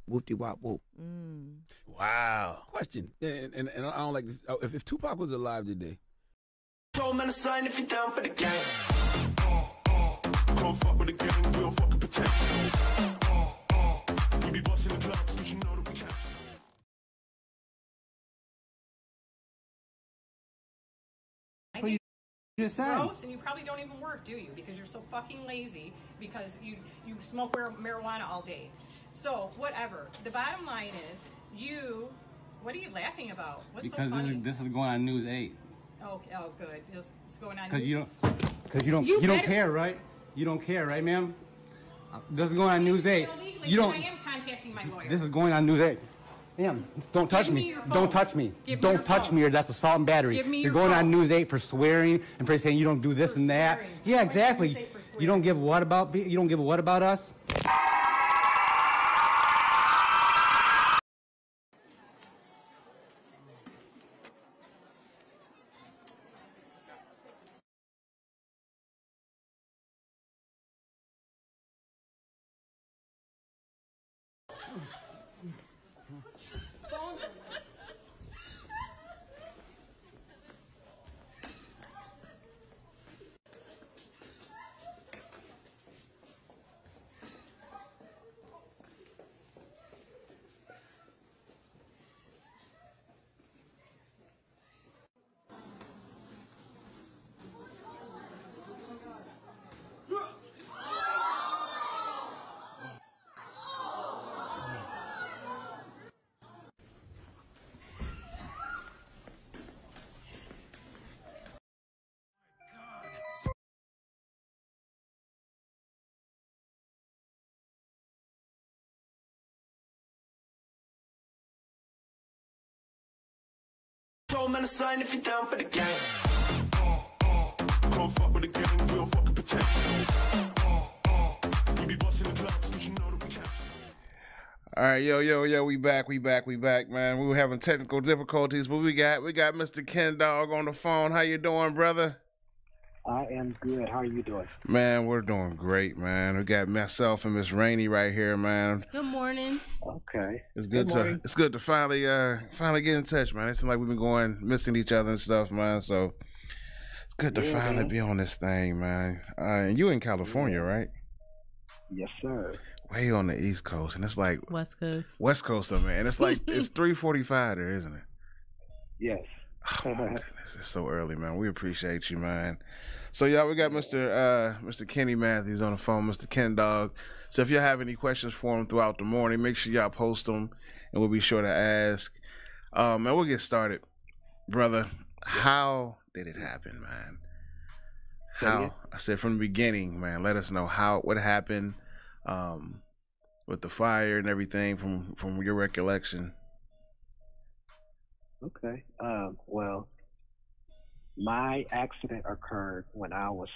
Whoop-de-wop whoop. Wow. Question, and I don't like this. If Tupac was alive today. So man, sign if you're down for the game. Don't fuck with the gang, we don't fucking pretend. We be busting the clubs, you should know that we can. Gross, and you probably don't even work, do you? Because you're so fucking lazy because you smoke marijuana all day. So whatever. The bottom line is, what are you laughing about? What's because so funny? this is going on News 8. Oh, good. It's going on. Because you don't care, right? You don't care, right, ma'am? This is going on News 8. You don't. I am contacting my lawyer. This is going on News 8. Ma'am, don't touch me. Don't touch me. Don't touch me, or that's assault and battery. You're going on News 8 for swearing and for saying you don't do this and that. Yeah, exactly. You don't give a what about us? roll, man, a sign if you're down for the game. Don't fuck with the game, we don't fucking pretend. You be busting the clubs, you should know that we can. All right, yo, we back, man. We were having technical difficulties, but we got Mr. KenDawg on the phone. How you doing, brother? I am good. How are you doing? Man, we're doing great, man. We got myself and Miss Rainey right here, man. Good morning. Okay. It's good to finally get in touch, man. It seems like we've been missing each other and stuff, man. So it's good to finally be on this thing, man. And you in California, right? Yes, sir. Way on the East Coast, and it's like West Coast, man. It's like it's 3:45 there, isn't it? Yes. Oh my goodness, it's so early, man. We appreciate you, man. So y'all, we got Mr. Kenny Matthews on the phone, Mr. KenDawg. So if y'all have any questions for him throughout the morning, make sure y'all post them, and we'll be sure to ask. And we'll get started, brother. How did it happen, man? How? I said from the beginning, man. Let us know what happened, with the fire and everything from your recollection. Okay. Well, my accident occurred when I was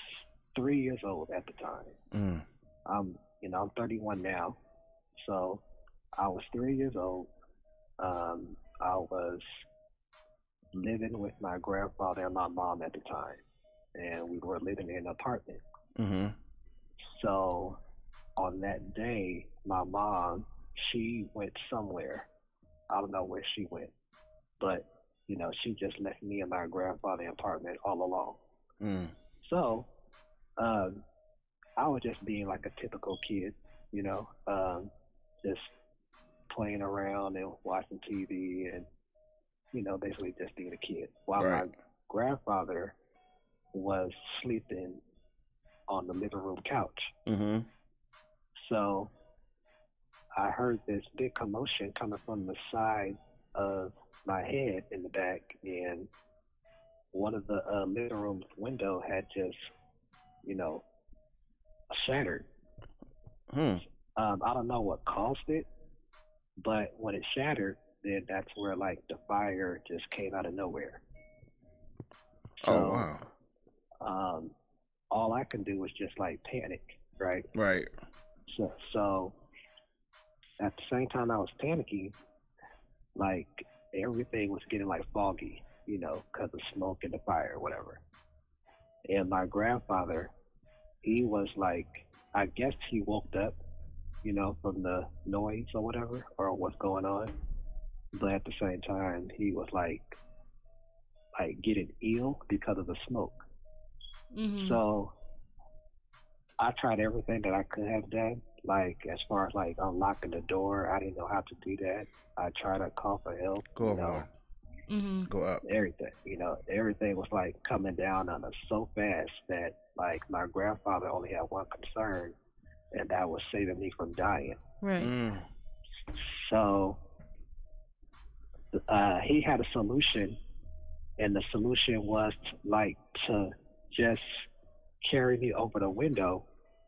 3 years old at the time. I'm 31 now, so I was 3 years old. I was living with my grandfather and my mom at the time, and we were living in an apartment. Mm-hmm. So on that day, my mom, she went somewhere. I don't know where she went. But, she just left me and my grandfather in the apartment all alone. So, I was just being like a typical kid, just playing around and watching TV and, basically just being a kid. While my grandfather was sleeping on the living room couch. Mm-hmm. So, I heard this big commotion coming from the side of my head in the back, and one of the living room window had just, shattered. I don't know what caused it, but when it shattered, then that's where like the fire just came out of nowhere. So, oh wow! All I can do was just like panic, right? Right. So at the same time I was panicking, like everything was getting like foggy, because of smoke and the fire or whatever. And my grandfather, he was like, I guess he woke up, from the noise or whatever, or what's going on. But at the same time, he was like getting ill because of the smoke. Mm-hmm. So I tried everything that I could have done. Like, as far as, like, unlocking the door, I didn't know how to do that. I tried to call for help. Go up. Mm-hmm. Go up. Everything. Everything was, like, coming down on us so fast that, like, my grandfather only had one concern, and that was saving me from dying. Right. So, he had a solution, and the solution was, to just carry me over the window.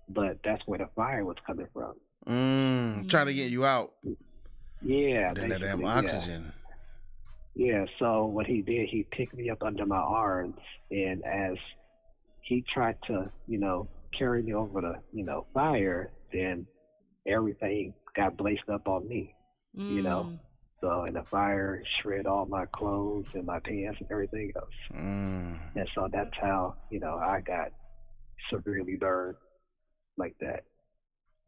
But that's where the fire was coming from. Trying to get you out. Yeah. Then that damn oxygen. Yeah, so what he did, he picked me up under my arms, and as he tried to, carry me over the, fire, then everything got blazed up on me, So, and the fire shred all my clothes and my pants and everything else. And so that's how, I got severely burned. Like that.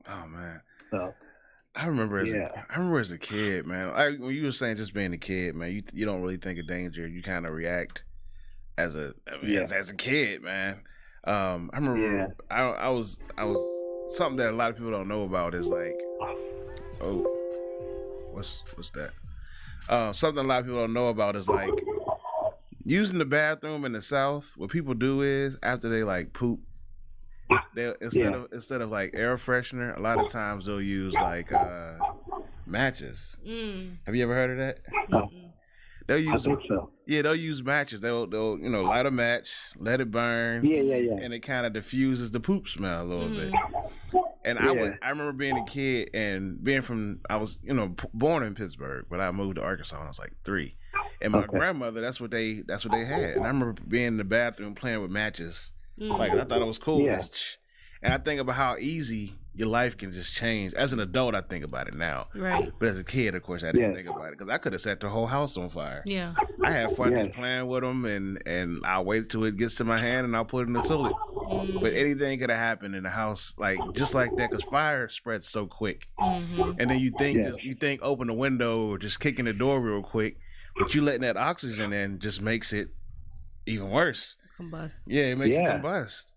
Oh man. So I remember as a kid, man. When you were saying just being a kid, man, you don't really think of danger. You kind of react as a kid, man. I remember I was something that a lot of people don't know about is like, what's that? Something a lot of people don't know about is like using the bathroom in the South. What people do is after they like poop, they instead of like air freshener, a lot of times they'll use like matches. Have you ever heard of that? They'll use, I think so. Yeah, they'll use matches. They'll light a match, let it burn. Yeah. And it kind of diffuses the poop smell a little bit. And I remember being a kid and being I was born in Pittsburgh, but I moved to Arkansas when I was like 3. And my grandmother, that's what they had. And I remember being in the bathroom playing with matches. Like, I thought it was cool. Yeah. And I think about how easy your life can just change. As an adult, I think about it now. Right. But as a kid, of course, I didn't think about it because I could have set the whole house on fire. Yeah. I had fun just playing with them, and I'll wait till it gets to my hand and I'll put it in the toilet. But anything could have happened in the house, like just like that, because fire spreads so quick. And then you think open the window or just kicking the door real quick, but you letting that oxygen in just makes it even worse. Combust. Yeah, it makes it combust.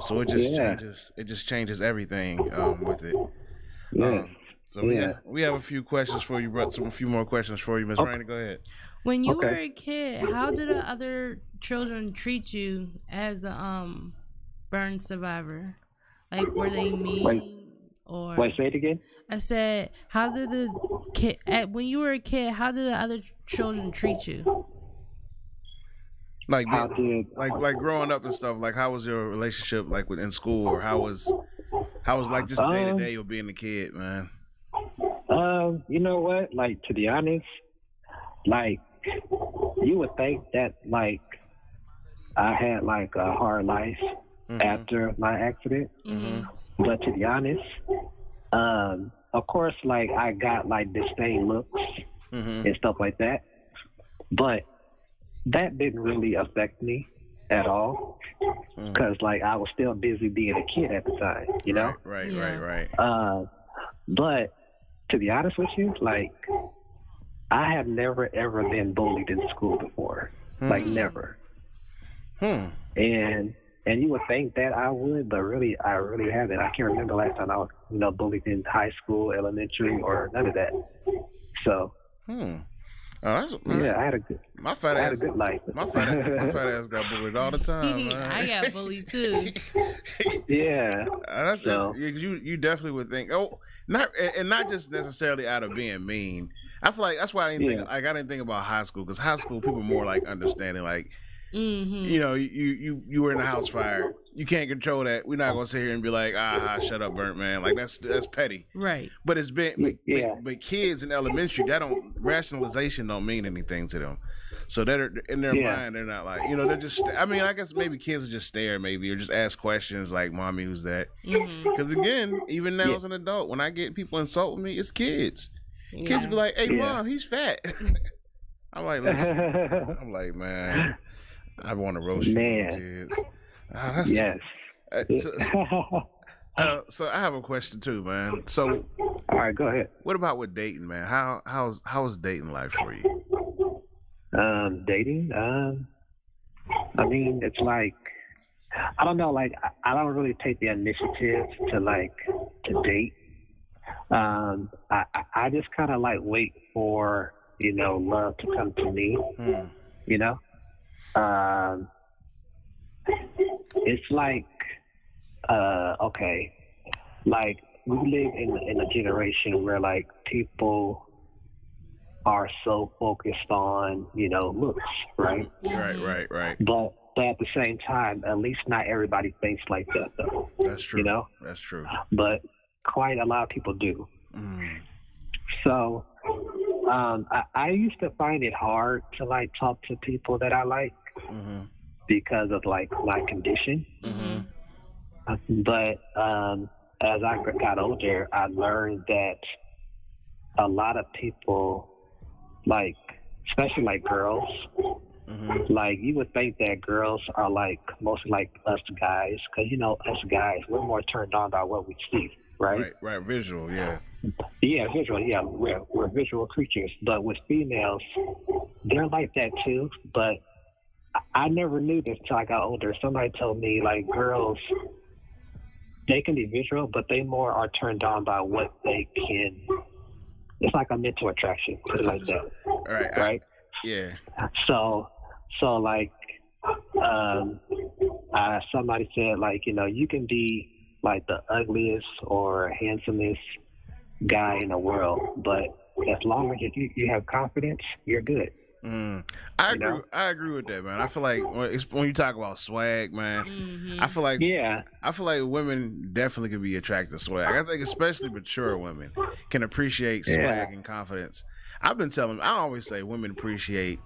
So it just changes. It just changes everything with it. So we have a few questions for you, brought a few more questions for you, Miss Rainey. Go ahead. When you were a kid, how did the other children treat you as a burn survivor? Like, were they mean or? Wait, say it again. I said, how did the kid when you were a kid? How did the other children treat you? Like growing up and stuff. Like, how was your relationship like in school, or how was like just day to day of being a kid, man? You know what? Like, to be honest, like, you would think that like I had like a hard life after my accident, but to be honest, of course, like I got like disdain looks and stuff like that, but that didn't really affect me at all because like I was still busy being a kid at the time, you know? Right. But to be honest with you, like I have never ever been bullied in school before, like never. And you would think that I would, but really, I really haven't. I can't remember last time I was, bullied in high school, elementary, or none of that. So. I had a good. I had a good life. My fat ass got bullied all the time. Man. I got bullied too. That's you definitely would think. Not just necessarily out of being mean. I feel like that's why I didn't think about high school, because high school people are more like understanding, like. You were in a house fire. You can't control that. We're not gonna sit here and be like, shut up, burnt man. Like that's petty, right? But it's been, but kids in elementary, rationalization don't mean anything to them. So they're in their mind, they're not like, they're just. I mean, I guess maybe kids will just stare, maybe, or just ask questions like, "Mommy, who's that?" Because again, even now as an adult, when I get people insulting me, it's kids. Kids be like, "Hey, mom, he's fat." I'm like, listen. I'm like, man. I want to roast you, kids. So I have a question too, man. So, all right, go ahead. What about with dating, man? How's dating life for you? Dating. I mean, it's like I don't know. Like I don't really take the initiative to date. I just kind of like wait for love to come to me. It's like, okay, like we live in a generation where like people are so focused on, looks, right? Right. But at the same time, at least not everybody thinks like that, though. That's true. That's true. But quite a lot of people do. So, I used to find it hard to like talk to people that I like. Because of like my condition. But as I got older, I learned that a lot of people, like especially like girls, like you would think that girls are like mostly like us guys, because us guys, we're more turned on by what we see, right? Right, visual, visual, we're visual creatures. But with females, they're like that too, but I never knew this until I got older. Somebody told me, like, girls, they can be visual, but they more are turned on by what they can. It's like a mental attraction, put it like that. Right? So like, somebody said, like, you can be, like, the ugliest or handsomest guy in the world, but as long as you have confidence, you're good. I agree. I agree with that, man. I feel like when you talk about swag, man, I feel like women definitely can be attracted to swag. I think especially mature women can appreciate swag and confidence. I always say women appreciate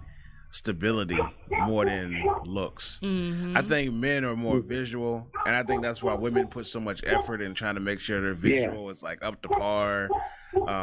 stability more than looks. I think men are more visual, and I think that's why women put so much effort in trying to make sure their visual is like up to par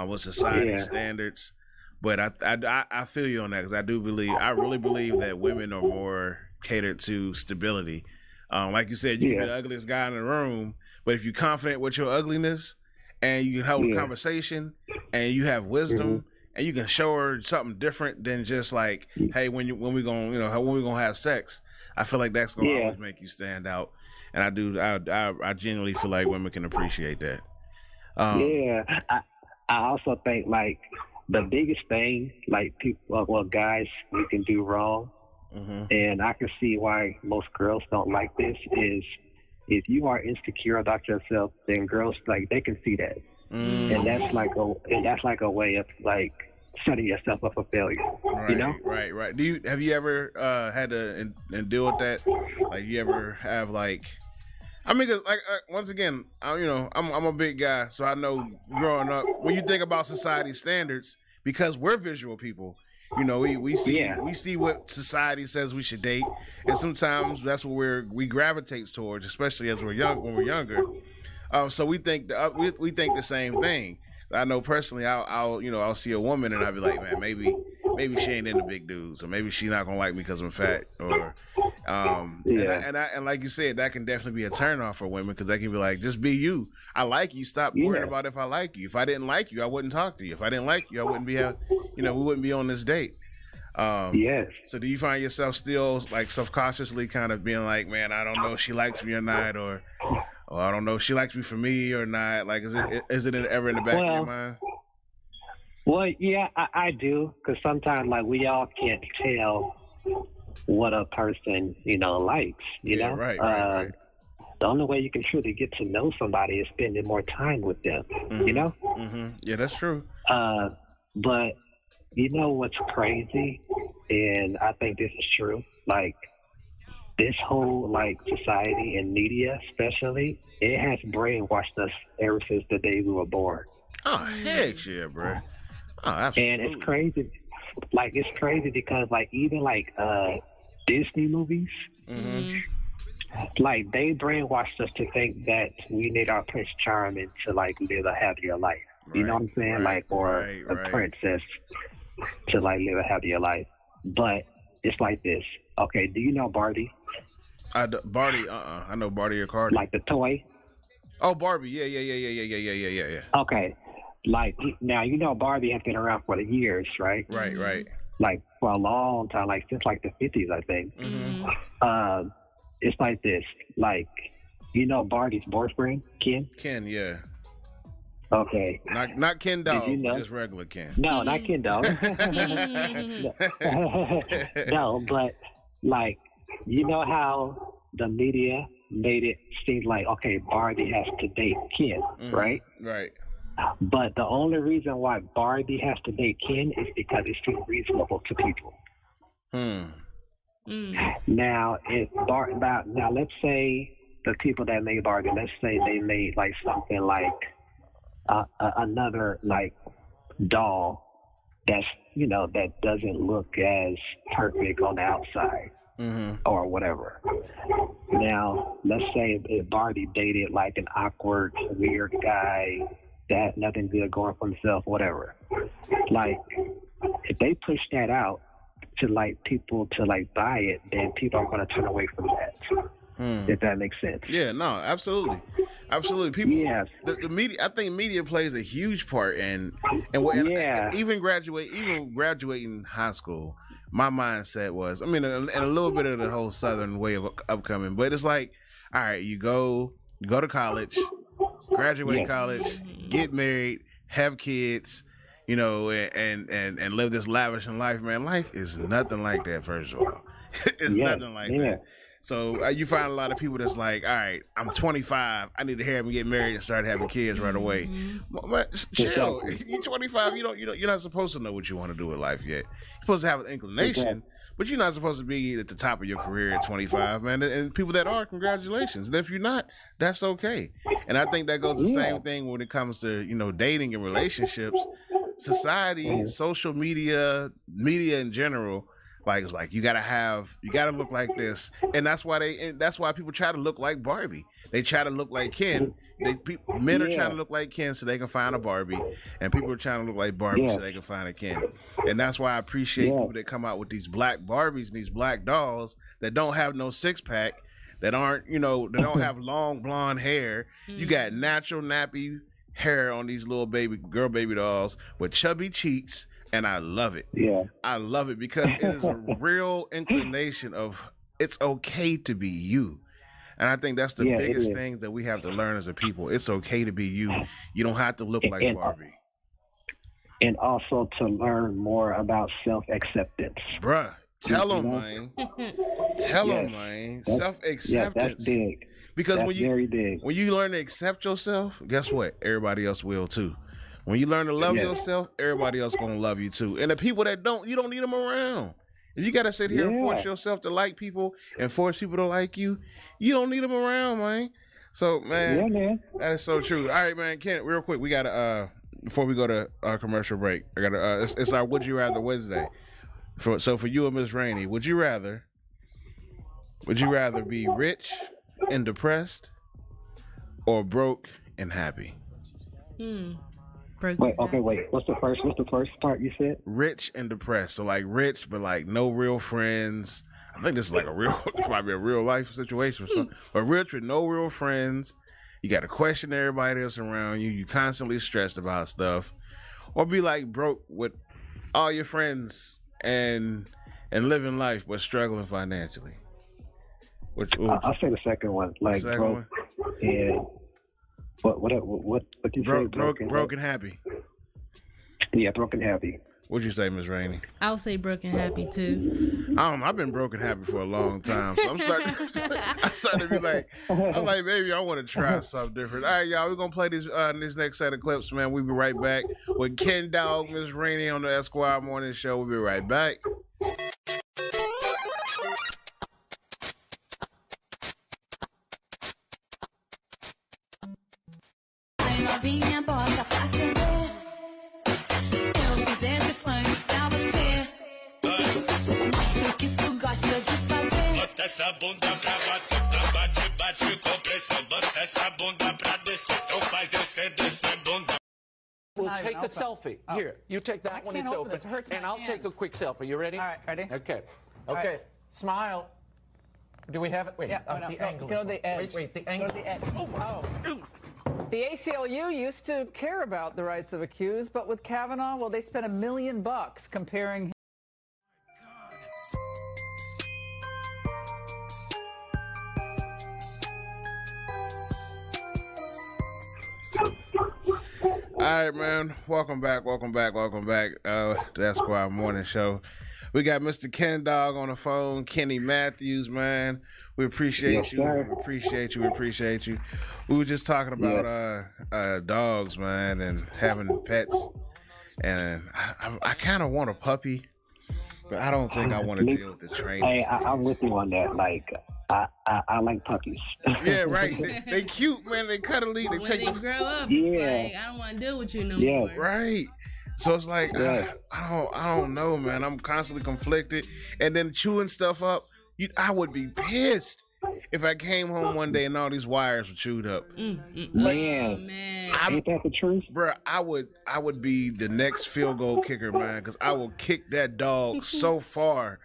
with society standards. But I feel you on that, because I really believe that women are more catered to stability. Like you said, you can be the ugliest guy in the room, but if you're confident with your ugliness and you can hold a conversation and you have wisdom and you can show her something different than just like, hey, when we gonna have sex, I feel like that's gonna always make you stand out. And I genuinely feel like women can appreciate that. I also think like the biggest thing, like people, guys, we can do wrong, and I can see why most girls don't like this, is if you are insecure about yourself, then girls, like, they can see that. And that's like a way of like setting yourself up for failure. Right, you know? Right. Have you ever had to and deal with that? Like, you ever have like, I mean, 'cause, like, once again, I'm a big guy, so I know growing up, when you think about society standards, because we're visual people, we see what society says we should date, and sometimes that's what we gravitate towards, especially as when we're younger. So we think the same thing. I know personally, I'll see a woman and I'll be like, man, maybe she ain't into big dudes, or maybe she's not gonna like me because I'm fat, or and like you said, that can definitely be a turn off for women, because they can be like, just be you. I like you. Stop worrying about if I like you. If I didn't like you, I wouldn't talk to you. If I didn't like you, I wouldn't be we wouldn't be on this date. So do you find yourself still like subconsciously kind of being like, man, I don't know if she likes me or not, or I don't know if she likes me for me or not? Like, is it ever in the back of your mind? Well, yeah, I do, because sometimes, like, we all can't tell what a person, likes, you know? Right. The only way you can truly get to know somebody is spending more time with them, you know? Yeah, that's true. But you know what's crazy? And I think this is true. Like, this whole, like, society and media especially, it has brainwashed us ever since the day we were born. Oh, heck yeah, bro. Oh, absolutely. And it's crazy. Like, it's crazy because, like, even, like, Disney movies, like, they brainwashed us to think that we need our Prince Charming to, like, live a happier life. You know what I'm saying? Or a princess to, like, live a happier life. But it's like this. Okay, do you know Barbie? Barbie, I know Barbie or Cardi. Like the toy? Oh, Barbie. Yeah. Okay. Like, now, Barbie has been around for the years, right? Right. Like, for a long time, like, since, like, the 50s, I think. It's like this. Like, Barbie's boyfriend, Ken? Ken, yeah. Okay. Not KenDawg, just regular Ken. No, not KenDawg. No, but, like, you know how the media made it seem like, okay, Barbie has to date Ken, right? Right. But the only reason why Barbie has to date Ken is because it's too reasonable to people. Now, now let's say the people that made Barbie, let's say they made like something like another like doll that's that doesn't look as perfect on the outside. Or whatever. Now, let's say if Barbie dated like an awkward, weird guy that had nothing good going for himself, whatever. Like, if they push that out to like people to like buy it, then people are going to turn away from that. If that makes sense. Yeah, no, absolutely. People, the media. I think media plays a huge part in even graduating high school. My mindset was, and a little bit of the whole Southern way of upcoming, but it's like, all right, you go to college, graduate college, get married, have kids, and live this lavish life, man. Life is nothing like that, first of all. It's nothing like that. So you find a lot of people that's like, all right, I'm 25. I need to have me get married and start having kids right away. Chill. You're 25. You're not supposed to know what you want to do with life yet. You're supposed to have an inclination, but you're not supposed to be at the top of your career at 25, man. And people that are, congratulations. And if you're not, that's okay. And I think that goes the same thing when it comes to, dating and relationships. Society, social media in general, like it's like you gotta look like this, and that's why people try to look like Barbie. They try to look like Ken. Men are trying to look like Ken so they can find a Barbie, and people are trying to look like Barbie so they can find a Ken. And that's why I appreciate people that come out with these black Barbies and these black dolls that don't have no six pack, that aren't they don't have long blonde hair. You got natural nappy hair on these little baby dolls with chubby cheeks. And I love it. Yeah. I love it because it is a real inclination of it's okay to be you. And I think that's the biggest thing that we have to learn as a people. It's okay to be you. You don't have to look like Barbie. And also to learn more about self-acceptance. Bruh, tell them, man. Tell them, man. Self-acceptance. Yeah, that's big. Because very big. When you learn to accept yourself, guess what? Everybody else will too. When you learn to love yourself, everybody else gonna love you too. And the people that don't, you don't need them around. If you gotta sit here and force yourself to like people and force people to like you, you don't need them around, man. So, man, that is so true. All right, man, Ken, real quick, we gotta before we go to our commercial break, I gotta it's our Would You Rather Wednesday. So for you and Miss Rainey, would you rather be rich and depressed or broke and happy? Wait. What's the first part you said? Rich and depressed. So like rich, but like no real friends. I think this is like this might be a real life situation or something. But rich with no real friends. You got to question everybody else around you. You constantly stressed about stuff. Or be like broke with all your friends and living life but struggling financially. I'll say the second one. Like broke and what you say? Broken happy. Yeah, broken happy. What'd you say, Miss Rainey? I'll say broken happy too. I've been broken happy for a long time, so I'm starting to be like, maybe I want to try something different. All right, y'all, we're gonna play this next set of clips, man. We'll be right back with KenDawg, Miss Rainey on the Eszquire Morning Show. We'll be right back. Novinha, bota pra acender. Eu fiz esse funk pra você. Mostra o que tu gostas de fazer. Bota essa bunda pra baixo, bate com pressão. Bota essa bunda pra descer, então faz descer bunda. We'll take a selfie. Here, you take that one, it's open. And I'll take a quick selfie. You ready? All right, ready? Okay. Right. Smile. Do we have it? Wait, the angle. Go to the edge. Wait, the angle. Go to the edge. The ACLU used to care about the rights of accused, but with Kavanaugh, well, they spent $1 million comparing. All right, man. Welcome back. The Eszquire Morning Show. We got Mr. KenDawg on the phone, Kenny Matthews, man. We appreciate you. Sir. We appreciate you. We were just talking about dogs, man, and having pets. And I kind of want a puppy, but I don't think I want to deal with the training. Hey, I'm with you on that. Like, I like puppies. Yeah, right. They cute, man. They cuddly. When they grow up, it's like, I don't want to deal with you no more. Right. So it's like, I don't know, man. I'm constantly conflicted. And then chewing stuff up, I would be pissed if I came home one day and all these wires were chewed up. Man. Ain't that the truth? Bro, I would be the next field goal kicker, man, because I will kick that dog so far.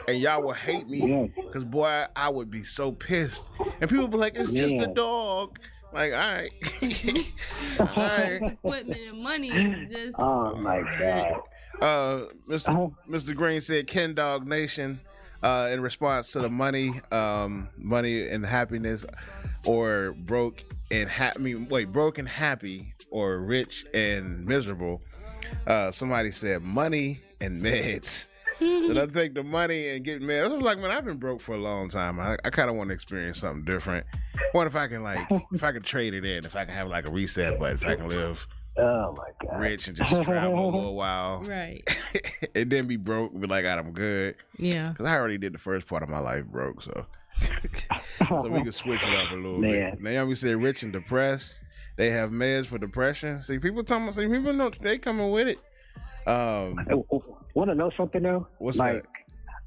And y'all will hate me because, boy, I would be so pissed. And people be like, it's just a dog. Like, all right. All right. Equipment and money is just. Oh, my God. Mr. Green said, KenDawg Nation, in response to the money and happiness, or broke and happy, or rich and miserable. Somebody said money and meds. So they'll take the money and get mad. I was like, man, I've been broke for a long time. I kind of want to experience something different. I wonder if I can if I can trade it in, if I can have like a reset button, if I can live Oh my God. rich and just travel a little while. Right. And then be broke and be like, I'm good. Yeah. Because I already did the first part of my life broke, so. So we can switch it up a little bit. Naomi said rich and depressed. They have meds for depression. See, people know they coming with it. Want to know something though? What's like,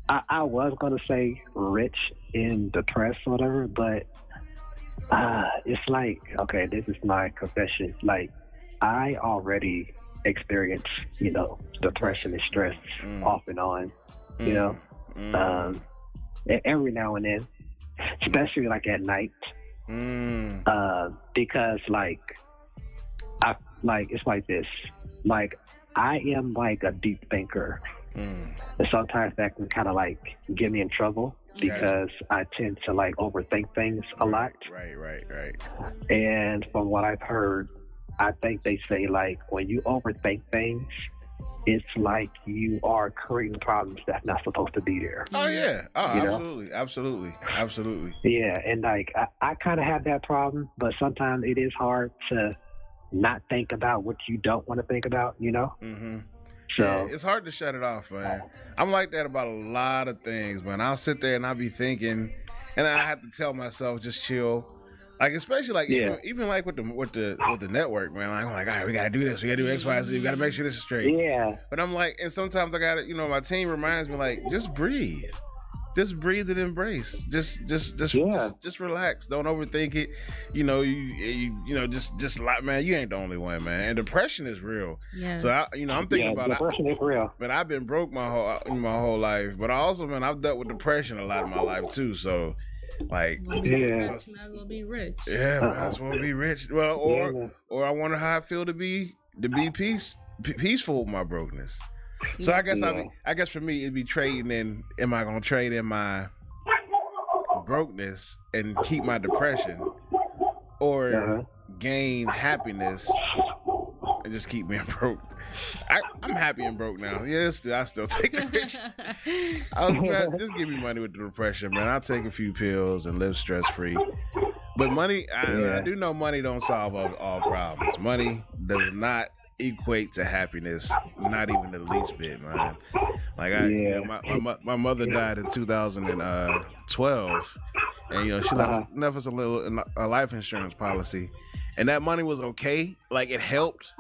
that? I was gonna say rich and depressed or whatever, but it's like, okay, this is my confession. Like, I already experienced, depression and stress off and on, every now and then, especially like at night, because it's like this, like I am like a deep thinker, and sometimes that can kind of like get me in trouble because I tend to like overthink things a lot. Right. And from what I've heard, I think they say like when you overthink things, it's like you are creating problems that's not supposed to be there. Oh yeah. Oh, absolutely. Yeah, and like I kind of have that problem, but sometimes it is hard to not think about what you don't want to think about, Mm-hmm. So yeah, it's hard to shut it off, man. I'm like that about a lot of things, man. I'll sit there and I'll be thinking, and I have to tell myself just chill. Like especially like even like with the network, man. Like, I'm like, all right, we gotta do this, we gotta do X, Y, Z, we gotta make sure this is straight. Yeah. But I'm like, and sometimes I gotta, my team reminds me like, just breathe. Just breathe and embrace. Just relax. Don't overthink it. Just like, man, you ain't the only one, man. And depression is real. Yeah. So I'm thinking about depression is real. But I've been broke my whole life. But also, man, I've dealt with depression a lot of my life too. So, like, might as well be rich. Yeah, might as well be rich. Well, or I wonder how I feel to be peaceful with my brokenness. So I guess for me it'd be trading in. Am I gonna trade in my brokenness and keep my depression, or gain happiness and just keep being broke? I'm happy and broke now. Yes, I still take the rich. Just give me money with the depression, man. I'll take a few pills and live stress free. But money, I do know money don't solve all problems. Money does not equate to happiness, not even the least bit, man. Like my mother died in 2012, and she left us a life insurance policy, and that money was okay, like it helped,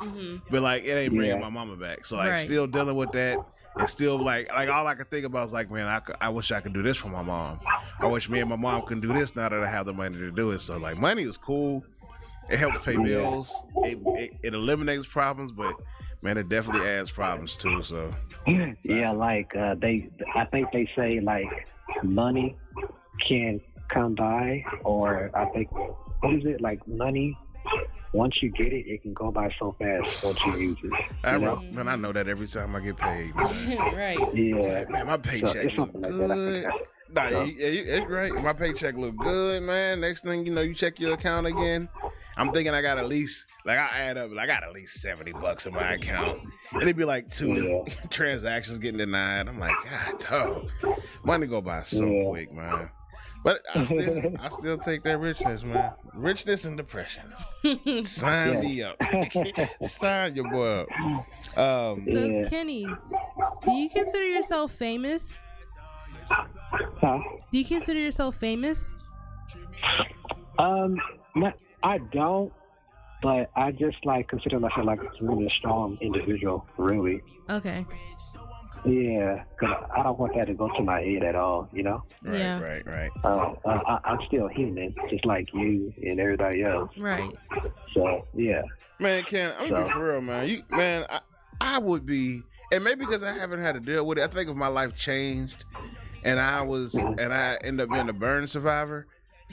but like it ain't bringing my mama back. So like still dealing with that, and still like all I could think about was like, man, I wish I could do this for my mom. I wish me and my mom can do this now that I have the money to do it. So like money is cool. It helps pay bills. It eliminates problems, but man, it definitely adds problems too. So yeah, like I think they say like money can come by, or I think what is it, like money? Once you get it, it can go by so fast once you use it. Man, I know that every time I get paid. Man. Right. Yeah. Man, my paycheck look good. It's great. My paycheck look good, man. Next thing you know, you check your account again. I'm thinking I got at least, like I add up, I got at least $70 in my account. And it'd be like 2 transactions getting denied. I'm like, God, dog. Money go by so quick, man. But I still take that richness, man. Richness and depression. Sign me up. Sign your boy up. So, Kenny, do you consider yourself famous? Huh? Do you consider yourself famous? I don't, but I just like consider myself like a really strong individual, really. Okay. Yeah, because I don't want that to go to my head at all, Right. I'm still human, just like you and everybody else. Right. So, yeah. Man, Ken, I'm gonna be for real, man. I would be, and maybe because I haven't had to deal with it, I think if my life changed and I end up being a burn survivor,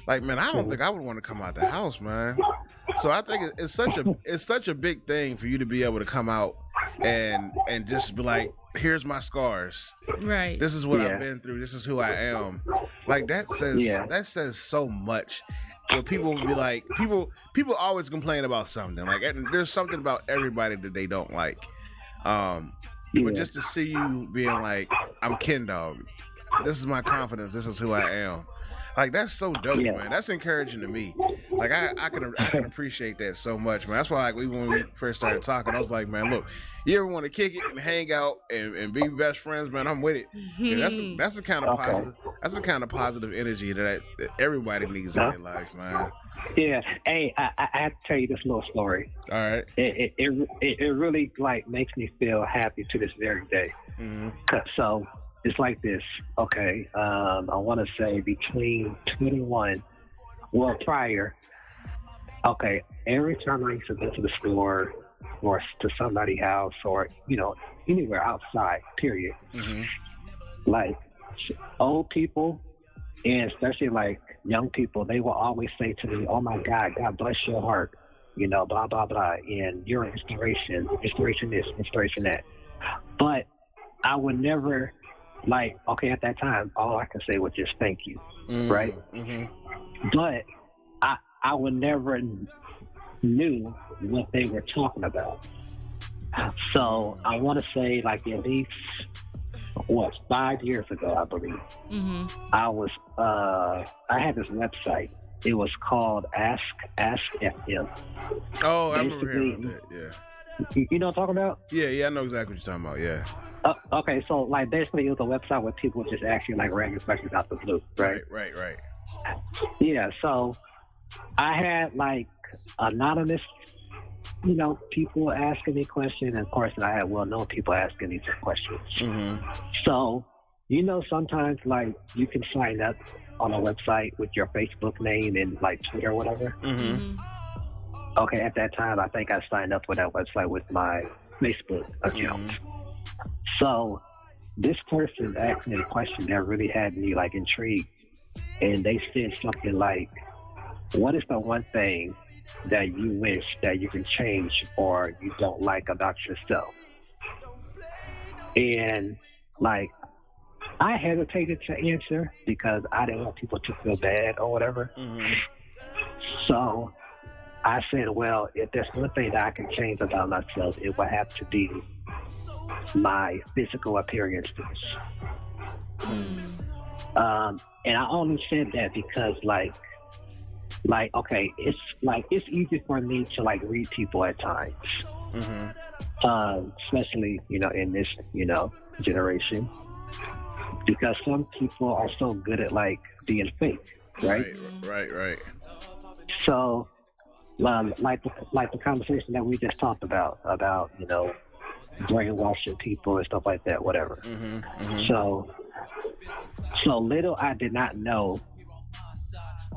like, man, I don't think I would want to come out the house, man. So I think it's such a big thing for you to be able to come out and just be like, here's my scars. Right. This is what I've been through. This is who I am. Like that says so much. People will be like, people always complain about something. Like, and there's something about everybody that they don't like. But just to see you being like, I'm KenDawg. This is my confidence. This is who I am. Like, that's so dope, man. That's encouraging to me. Like, I can appreciate that so much, man. That's why, like, when we first started talking, I was like, man, look, you ever want to kick it and hang out and be best friends, man? I'm with it. Yeah, that's the kind of positive. That's the kind of positive energy that everybody needs in their life, man. Yeah. Hey, I have to tell you this little story. All right. It really like makes me feel happy to this very day. So it's like this. Okay. I want to say between 21, well, prior. Okay. Every time I used to go to the store or to somebody's house or, you know, anywhere outside, period. Like old people and especially like young people, they will always say to me, "Oh my God, God bless your heart," you know, blah, blah, blah. And you're an inspiration this, inspiration that. But I would never, like, okay, at that time, all I could say was just thank you, right? But I would never knew what they were talking about. So I want to say, like, at least, 5 years ago, I believe, I had this website. It was called Ask FM. Oh, I remember hearing that, yeah. You know what I'm talking about? Yeah, I know exactly what you're talking about, yeah. Okay, so, like, basically it was a website where people just ask you, like, random questions out the blue, right? Right. Yeah, so I had, like, anonymous, you know, people asking me questions, and of course I had well-known people asking me questions. So, you know, sometimes, like, you can sign up on a website with your Facebook name and, like, Twitter or whatever. Okay, at that time, I think I signed up for that website with my Facebook account. So, this person asked me a question that really had me, like, intrigued. And they said something like, what is the one thing that you wish that you can change or you don't like about yourself? And, like, I hesitated to answer because I didn't want people to feel bad or whatever. So I said, well, if there's one thing that I can change about myself, it would have to be my physical appearances. And I only said that because, like, okay, it's easy for me to, like, read people at times. Especially, you know, in this, you know, generation. Because some people are so good at, like, being fake, right? Right. So, like the conversation that we just talked about, you know, brainwashing people and stuff like that, whatever. So little I did not know,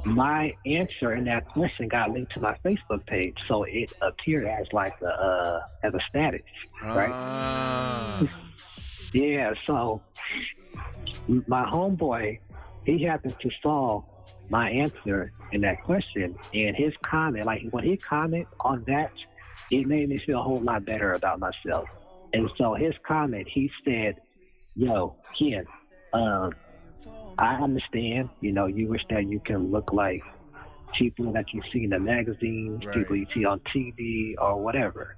my answer in that question got linked to my Facebook page, so it appeared as like as a status, right? Yeah. So my homeboy, he happened to saw my answer in that question, and his comment, like when he commented on that, it made me feel a whole lot better about myself. And so his comment, he said, "Yo, Ken, I understand, you know, you wish that you can look like people that you see in the magazines, people you see on TV or whatever.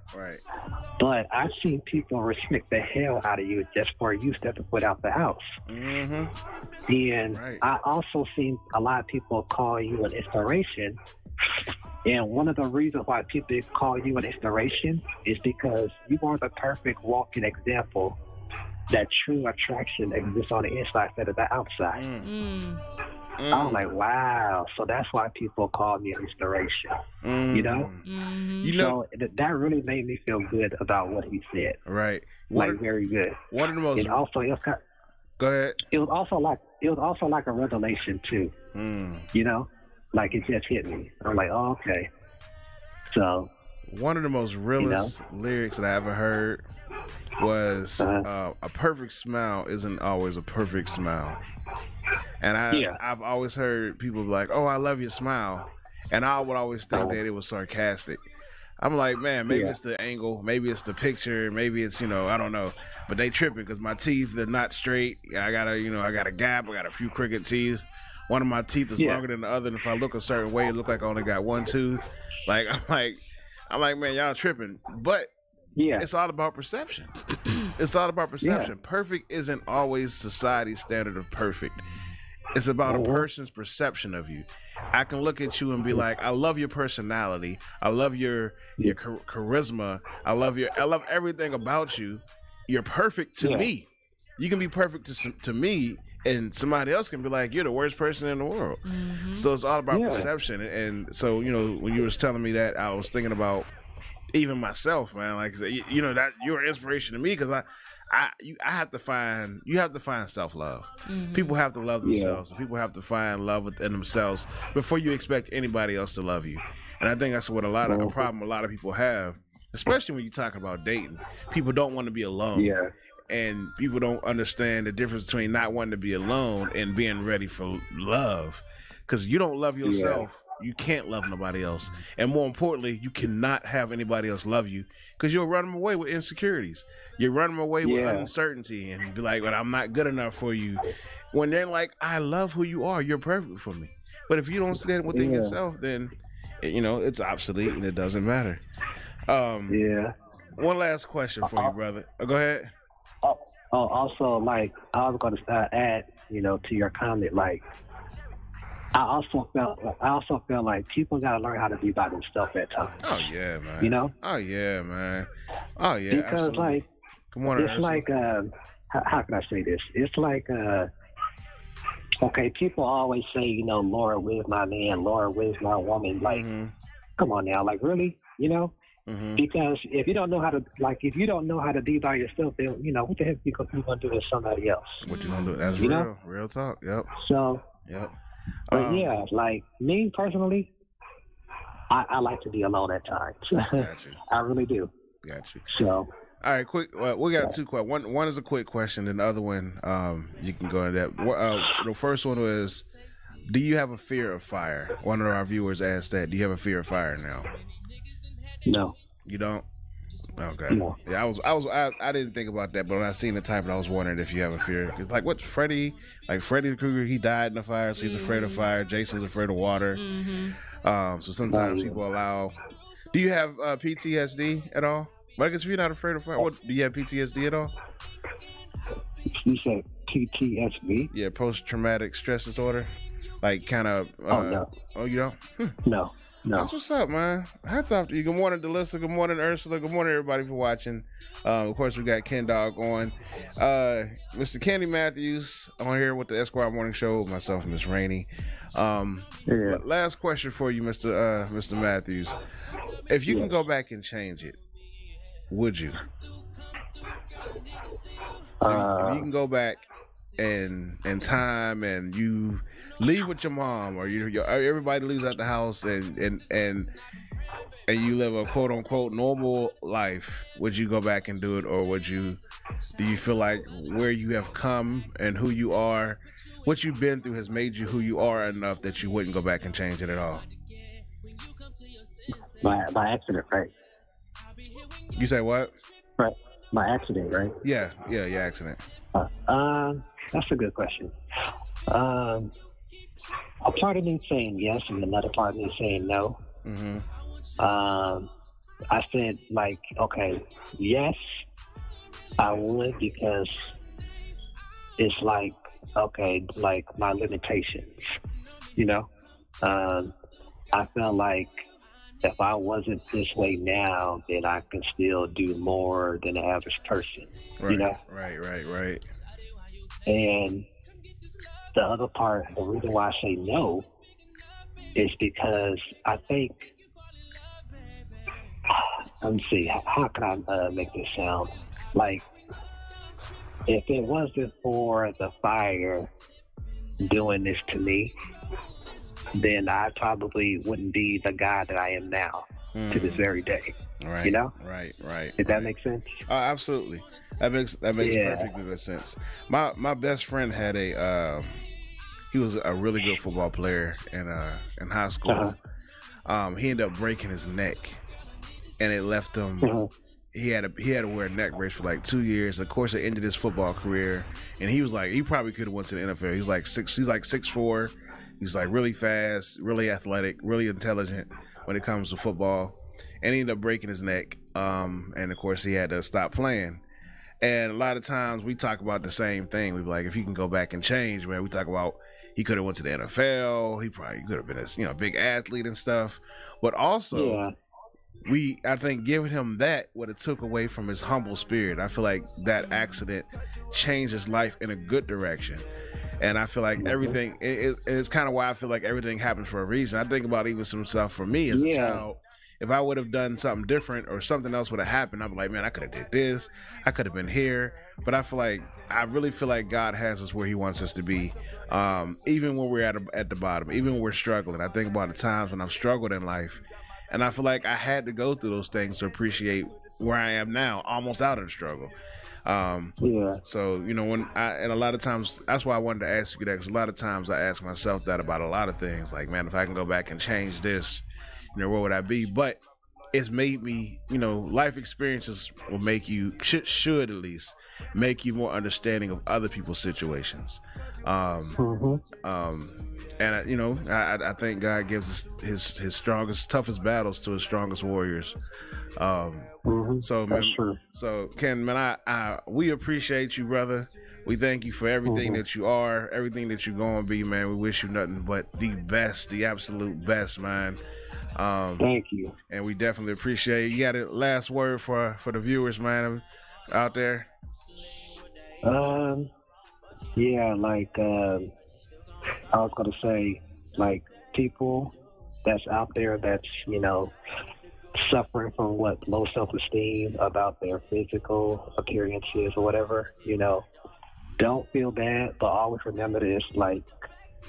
But I've seen people respect the hell out of you just for you stepping foot out the house. And I also seen a lot of people call you an inspiration. And one of the reasons why people call you an inspiration is because you are the perfect walking example that true attraction exists on the inside instead of the outside. I was like, wow. So that's why people call me an inspiration. You know? So that really made me feel good about what he said. Like, very good. One of the most. And also, it was kind of, go ahead. It was also like a revelation too. You know? Like, it just hit me. I'm like, oh, okay. So. One of the most realest lyrics that I ever heard was a perfect smile isn't always a perfect smile. And I've always heard people be like, oh, I love your smile. And I would always think that it was sarcastic. I'm like, man, maybe it's the angle, maybe it's the picture, maybe it's, you know, I don't know. But they tripping because my teeth, they're not straight. I got a gap. I got a few crooked teeth. One of my teeth is longer than the other. And if I look a certain way, it look like I only got one tooth. Like, I'm like, man, y'all tripping. But Yeah. It's all about perception. It's all about perception. Perfect isn't always society's standard of perfect. It's about a person's perception of you. I can look at you and be like, I love your personality. I love your charisma. I love everything about you. You're perfect to me. You can be perfect to me, and somebody else can be like, you're the worst person in the world. So it's all about perception. And so, you know, when you was telling me that, I was thinking about even myself, man. Like, you know, that you're an inspiration to me, because you have to find self-love. People have to love themselves. People have to find love within themselves before you expect anybody else to love you. And I think that's what a problem a lot of people have, especially when you talk about dating. People don't want to be alone. And people don't understand the difference between not wanting to be alone and being ready for love. Because you don't love yourself, you can't love nobody else. And more importantly, you cannot have anybody else love you, because you'll run them away with insecurities. You run them away with uncertainty and be like, well, I'm not good enough for you. When they're like, I love who you are. You're perfect for me. But if you don't see that within yourself, then, you know, it's obsolete and it doesn't matter. One last question for you, brother. Go ahead. Also, like, I was going to add, you know, to your comment, like, I also felt like people gotta learn how to be by themselves at times. Oh yeah, man. You know? Oh yeah, man. Oh yeah. Because absolutely. like, come on, it's like how can I say this? It's like okay, people always say, you know, Lord, where's my man? Lord, where's my woman? Like, come on now, like, really? You know? Because if you don't know how to be by yourself, then, you know, what the heck you gonna do with somebody else? What you gonna do? That's you real, know? real talk. Yep. So. Yep. But yeah, like me personally, I like to be alone at times. Got you. I really do. Got you. So. All right, quick. We got two questions. One is a quick question, and the other one, you can go into that. The first one was, do you have a fear of fire? One of our viewers asked that. Do you have a fear of fire now? No. You don't? Okay. No. Yeah, I didn't think about that, but when I seen the type, I was wondering if you have a fear. Because like, what's Freddy Krueger? He died in the fire, so he's afraid of fire. Jason's afraid of water. So sometimes people allow. Do you have PTSD at all? But I guess if you're not afraid of fire, do you have PTSD at all? You said PTSD? Yeah, post-traumatic stress disorder. Like, kind of. No. Oh, you don't? No. No. That's what's up, man. Hats off to you. Good morning, Delissa. Good morning, Ursula. Good morning, everybody, for watching. Of course, we got KenDawg on. Mr. Candy Matthews on here with the Eszquire Morning Show with myself and Miss Rainey. Last question for you, Mr. Matthews. If you can go back and change it, would you? If you can go back in time and you leave with your mom, or everybody leaves out the house, and you live a quote unquote normal life, would you go back and do it, or do you feel like where you have come and who you are, what you've been through, has made you who you are enough that you wouldn't go back and change it at all? By accident, right? You say what? Right. By accident, right? Yeah, accident. That's a good question. A part of me saying yes, and another part of me saying no. I said, like, okay, yes, I would, because it's like, okay, like my limitations, you know? I felt like if I wasn't this way now, then I can still do more than the average person, you know? Right. And the other part, the reason why I say no, is because I think, let me see, how can I make this sound? Like, if it wasn't for the fire doing this to me, then I probably wouldn't be the guy that I am now to this very day. Right. You know? Right. Did that make sense? Oh, absolutely. That makes perfectly good sense. My best friend had he was a really good football player in high school. He ended up breaking his neck, and it left him. He had to wear a neck brace for like 2 years. Of course, it ended his football career, and he probably could have went to the NFL. He's like 6'4". He's like really fast, really athletic, really intelligent when it comes to football, and he ended up breaking his neck. and of course he had to stop playing. And a lot of times we talk about the same thing. We be like, if he can go back and change, man. We talk about he could have went to the NFL. He probably could have been a big athlete and stuff. But also, I think giving him that would have took away from his humble spirit. I feel like that accident changed his life in a good direction. And I feel like everything, it's kind of why I feel like everything happens for a reason. I think about even some stuff for me as a child. If I would have done something different or something else would have happened, I'd be like, man, I could have did this. I could have been here. But I really feel like God has us where he wants us to be. Even when we're at the bottom, even when we're struggling. I think about the times when I've struggled in life. And I feel like I had to go through those things to appreciate where I am now, almost out of the struggle. So, and a lot of times, that's why I wanted to ask you that, because a lot of times I ask myself that about a lot of things. Like, man, if I can go back and change this, where would I be? But it's made me, life experiences will make you, should at least make you more understanding of other people's situations. And I think God gives us his strongest, toughest battles to his strongest warriors. So, man, so Ken, man, we appreciate you, brother. We thank you for everything that you are, everything that you're going to be, man. We wish you nothing but the best, the absolute best, man. Thank you. And we definitely appreciate it. You got a last word for the viewers, man, out there? I was going to say, people that's out there that's, suffering from low self-esteem about their physical appearances or whatever, don't feel bad, but always remember this,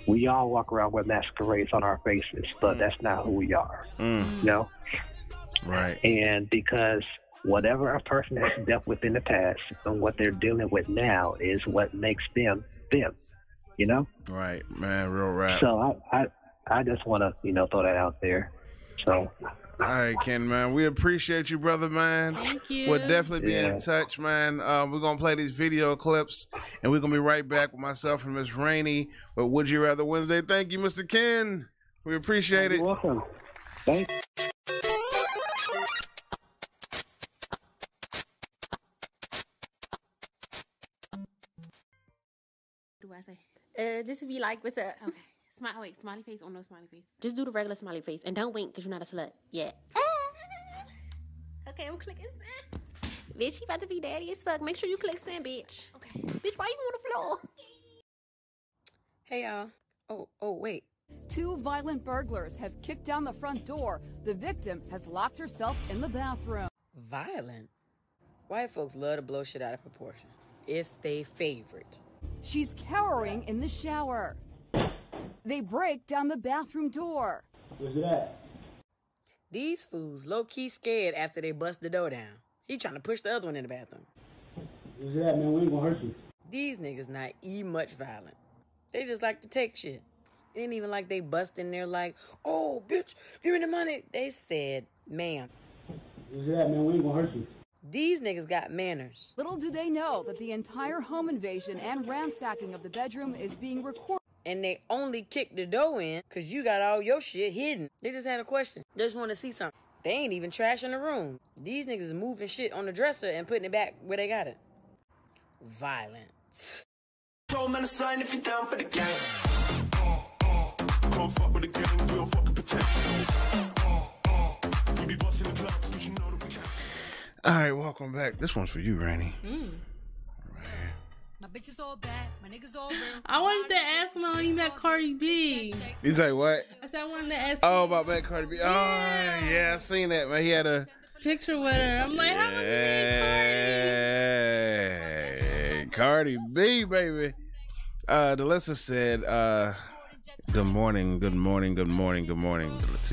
we all walk around with masquerades on our faces, but that's not who we are, Right. And because whatever a person has dealt with in the past and what they're dealing with now is what makes them them, Right, man, real rap. So I just want to, throw that out there. So. All right, Ken, man. We appreciate you, brother, man. Thank you. We'll definitely be in touch, man. We're going to play these video clips, and we're going to be right back with myself and Miss Rainey with Would You Rather Wednesday. Thank you, Mr. Ken. We appreciate it. You're welcome. Thanks. What do I say? Just be like, what's up? Okay. Smiley face or no smiley face? Just do the regular smiley face. And don't wink because you're not a slut. Yeah. Okay, I'm clicking send. Bitch, he about to be daddy as fuck. Make sure you click send, bitch. Okay. Bitch, why you on the floor? Hey, y'all. Oh, wait. 2 violent burglars have kicked down the front door. The victim has locked herself in the bathroom. Violent? White folks love to blow shit out of proportion. It's their favorite. She's cowering in the shower. They break down the bathroom door. Where's it at? These fools low-key scared after they bust the door down. He trying to push the other one in the bathroom. Where's it at, man? We ain't gonna hurt you. These niggas not much violent. They just like to take shit. It ain't even like they bust in there like, oh, bitch, give me the money. They said, ma'am. Where's it at, man? We ain't gonna hurt you. These niggas got manners. Little do they know that the entire home invasion and ransacking of the bedroom is being recorded. And they only kicked the door in because you got all your shit hidden. They just had a question. They just want to see something. They ain't even trashing the room. These niggas is moving shit on the dresser and putting it back where they got it. Violent. Told man to sign if you down for the game. Don't fuck with the gang, we don't fucking pretend. We be busting the clubs, so you know that we can. All right, welcome back. This one's for you, Rainey. My bitches all bad, my niggas all real. I wanted to ask him how he met Cardi B. You say what? I said I wanted to ask him. Oh, about met Cardi B. Yeah. Oh, yeah, I seen that, man. He had a picture with her. I'm like, how was he Cardi B, baby. The listener said, good morning to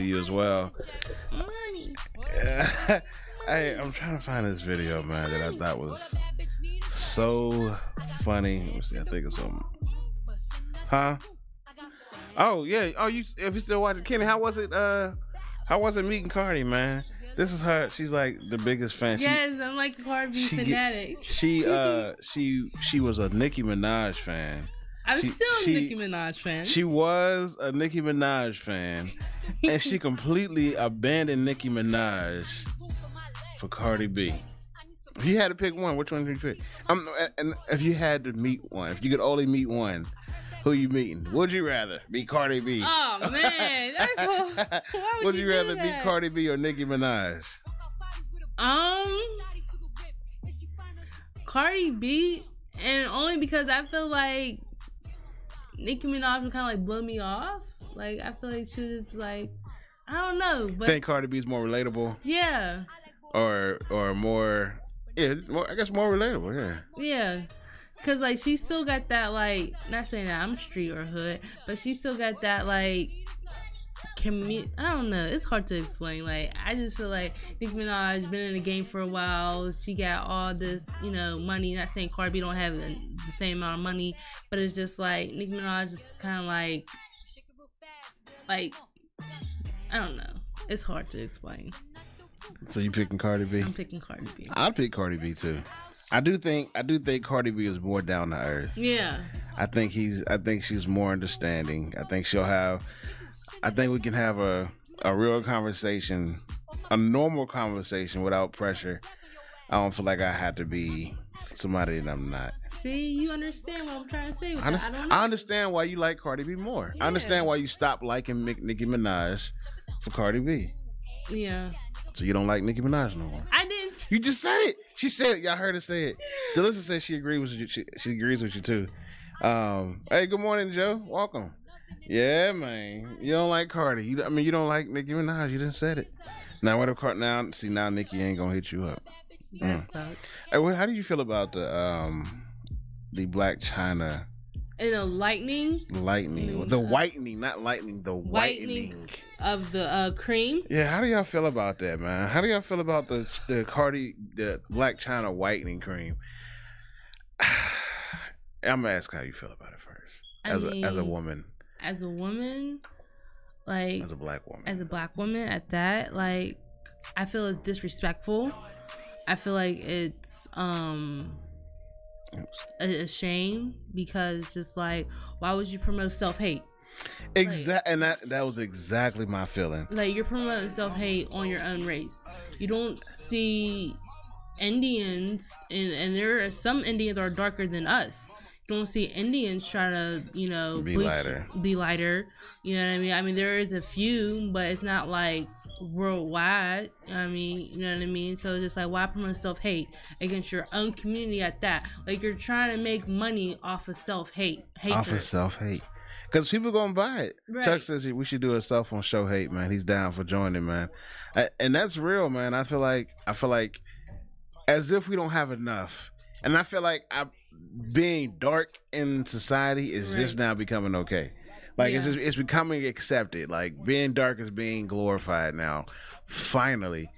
you as well. Morning. Hey, I'm trying to find this video, man, that I thought was so funny. Let me see, I think it's on. Huh? Oh yeah. Oh, if you still watching, Kenny, how was it meeting Cardi, man? This is her. She's like the biggest fan. Yes, I'm like the Cardi B fanatic. She was a Nicki Minaj fan. I'm still a Nicki Minaj fan. She was a Nicki Minaj fan, and she completely abandoned Nicki Minaj for Cardi B. If you had to pick one, which one would you pick? And if you had to meet one, if you could only meet one, who you meeting? Would you rather meet Cardi B? Oh man, that's what. Would you rather meet Cardi B or Nicki Minaj? Cardi B, and only because I feel like Nicki Minaj would kind of like blow me off. Like I feel like she was just like, I don't know, but Think Cardi B's more relatable? Yeah. Or more. Yeah, I guess more relatable. Yeah. Yeah. Cause like she still got that like, not saying that I'm street or hood, but she still got that like I don't know. It's hard to explain. Like I just feel like Nicki Minaj been in the game for a while. She got all this, money. Not saying Cardi B don't have the same amount of money, but it's just like Nicki Minaj is kind of like I don't know. It's hard to explain. So you picking Cardi B? I'm picking Cardi B. I'll pick Cardi B too. I do think Cardi B is more down to earth. Yeah. I think she's more understanding. I think we can have a real conversation, a normal conversation without pressure. I don't feel like I have to be somebody that I'm not. See, you understand what I'm trying to say with that. I understand why you like Cardi B more. Yeah. I understand why you stopped liking Nicki Minaj for Cardi B. Yeah. So you don't like Nicki Minaj no more? I didn't. You just said it. She said it. Y'all heard her say it. Delissa says she agrees with you. She agrees with you too. Hey, good morning, Joe. Welcome. Yeah, man. You don't like Cardi. You don't like Nicki Minaj. You done said it. Now what? Now Nicki ain't gonna hit you up. That sucks. Hey, how do you feel about the Black China? And the lightning. The whitening, not lightning. The whitening of the cream. Yeah, how do y'all feel about that, man? How do y'all feel about the Black China whitening cream? I'm gonna ask how you feel about it first. As a woman. As a woman, like as a black woman. As a black woman at that, like I feel it's disrespectful. I feel like it's a shame because just like why would you promote self-hate? Exactly, and that was exactly my feeling. Like you're promoting self-hate on your own race. You don't see Indians, and there are some Indians are darker than us. You don't see Indians try to, be lighter. You know what I mean? I mean, there is a few, but it's not like worldwide. I mean, you know what I mean? So it's just like, why promote self-hate against your own community at that? Like you're trying to make money off of self-hate. Off of self-hate. Because people gonna buy it. Right. Chuck says we should do a cell phone show hate, man. He's down for joining, man. And that's real, man. I feel like as if we don't have enough. And I feel like being dark in society is just now becoming okay. Like it's becoming accepted. Like being dark is being glorified now. Finally.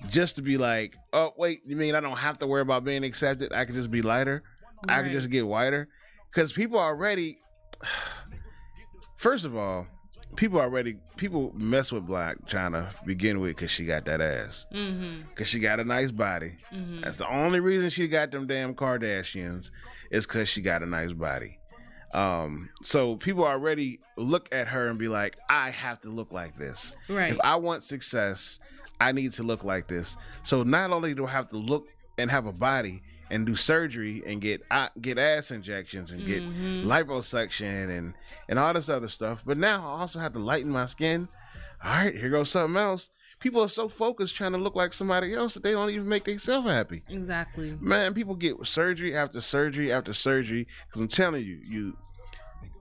Just to be like, oh wait, you mean I don't have to worry about being accepted? I can just be lighter? I can just get whiter? Because people already, first of all, people mess with Black China to begin with because she got that ass. Because she got a nice body. That's the only reason she got them damn Kardashians is because she got a nice body. So people already look at her and be like, I have to look like this. Right. If I want success, I need to look like this. So not only do I have to look and have a body and do surgery and get ass injections and get liposuction and all this other stuff, but now I also have to lighten my skin. All right, here goes something else. People are so focused trying to look like somebody else that they don't even make themselves happy. Exactly. Man, people get surgery after surgery after surgery. Because I'm telling you,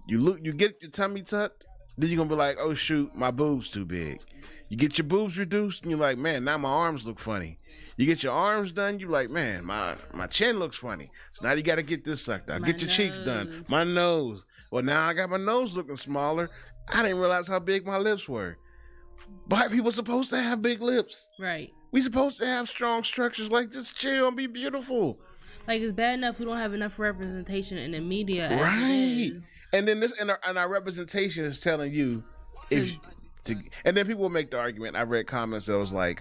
you get your tummy tucked, then you're going to be like, oh shoot, my boob's too big. You get your boobs reduced and you're like, man, now my arms look funny. You get your arms done, you're like, man, my chin looks funny. So now you got to get this sucked out. Get your cheeks done. My nose. Well, now I got my nose looking smaller. I didn't realize how big my lips were. Black people supposed to have big lips. Right. We supposed to have strong structures. Like, just chill and be beautiful. Like, it's bad enough we don't have enough representation in the media. Right. And then our representation is telling you and then people will make the argument. I read comments that was like,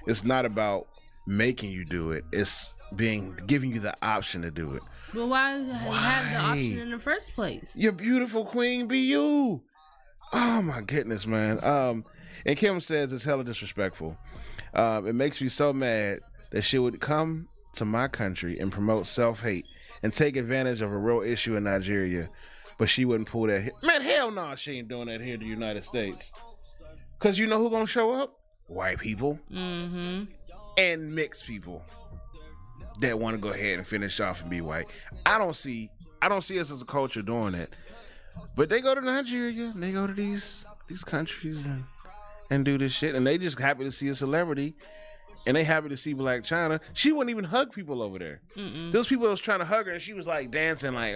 it's not about making you do it. It's giving you the option to do it. Well, why have the option in the first place? You're beautiful, queen. Be you. Oh my goodness, man. And Kim says it's hella disrespectful. It makes me so mad that she would come to my country and promote self-hate and take advantage of a real issue in Nigeria, but she wouldn't pull that. Man, hell no, she ain't doing that here in the United States. Because you know who gonna show up? White people. Mm-hmm. And mixed people that want to go ahead and finish off and be white. I don't see us as a culture doing that. But they go to Nigeria and they go to these countries and do this shit, and they just happy to see a celebrity, and they happy to see Black China. She wouldn't even hug people over there. Those people that was trying to hug her, and she was like dancing like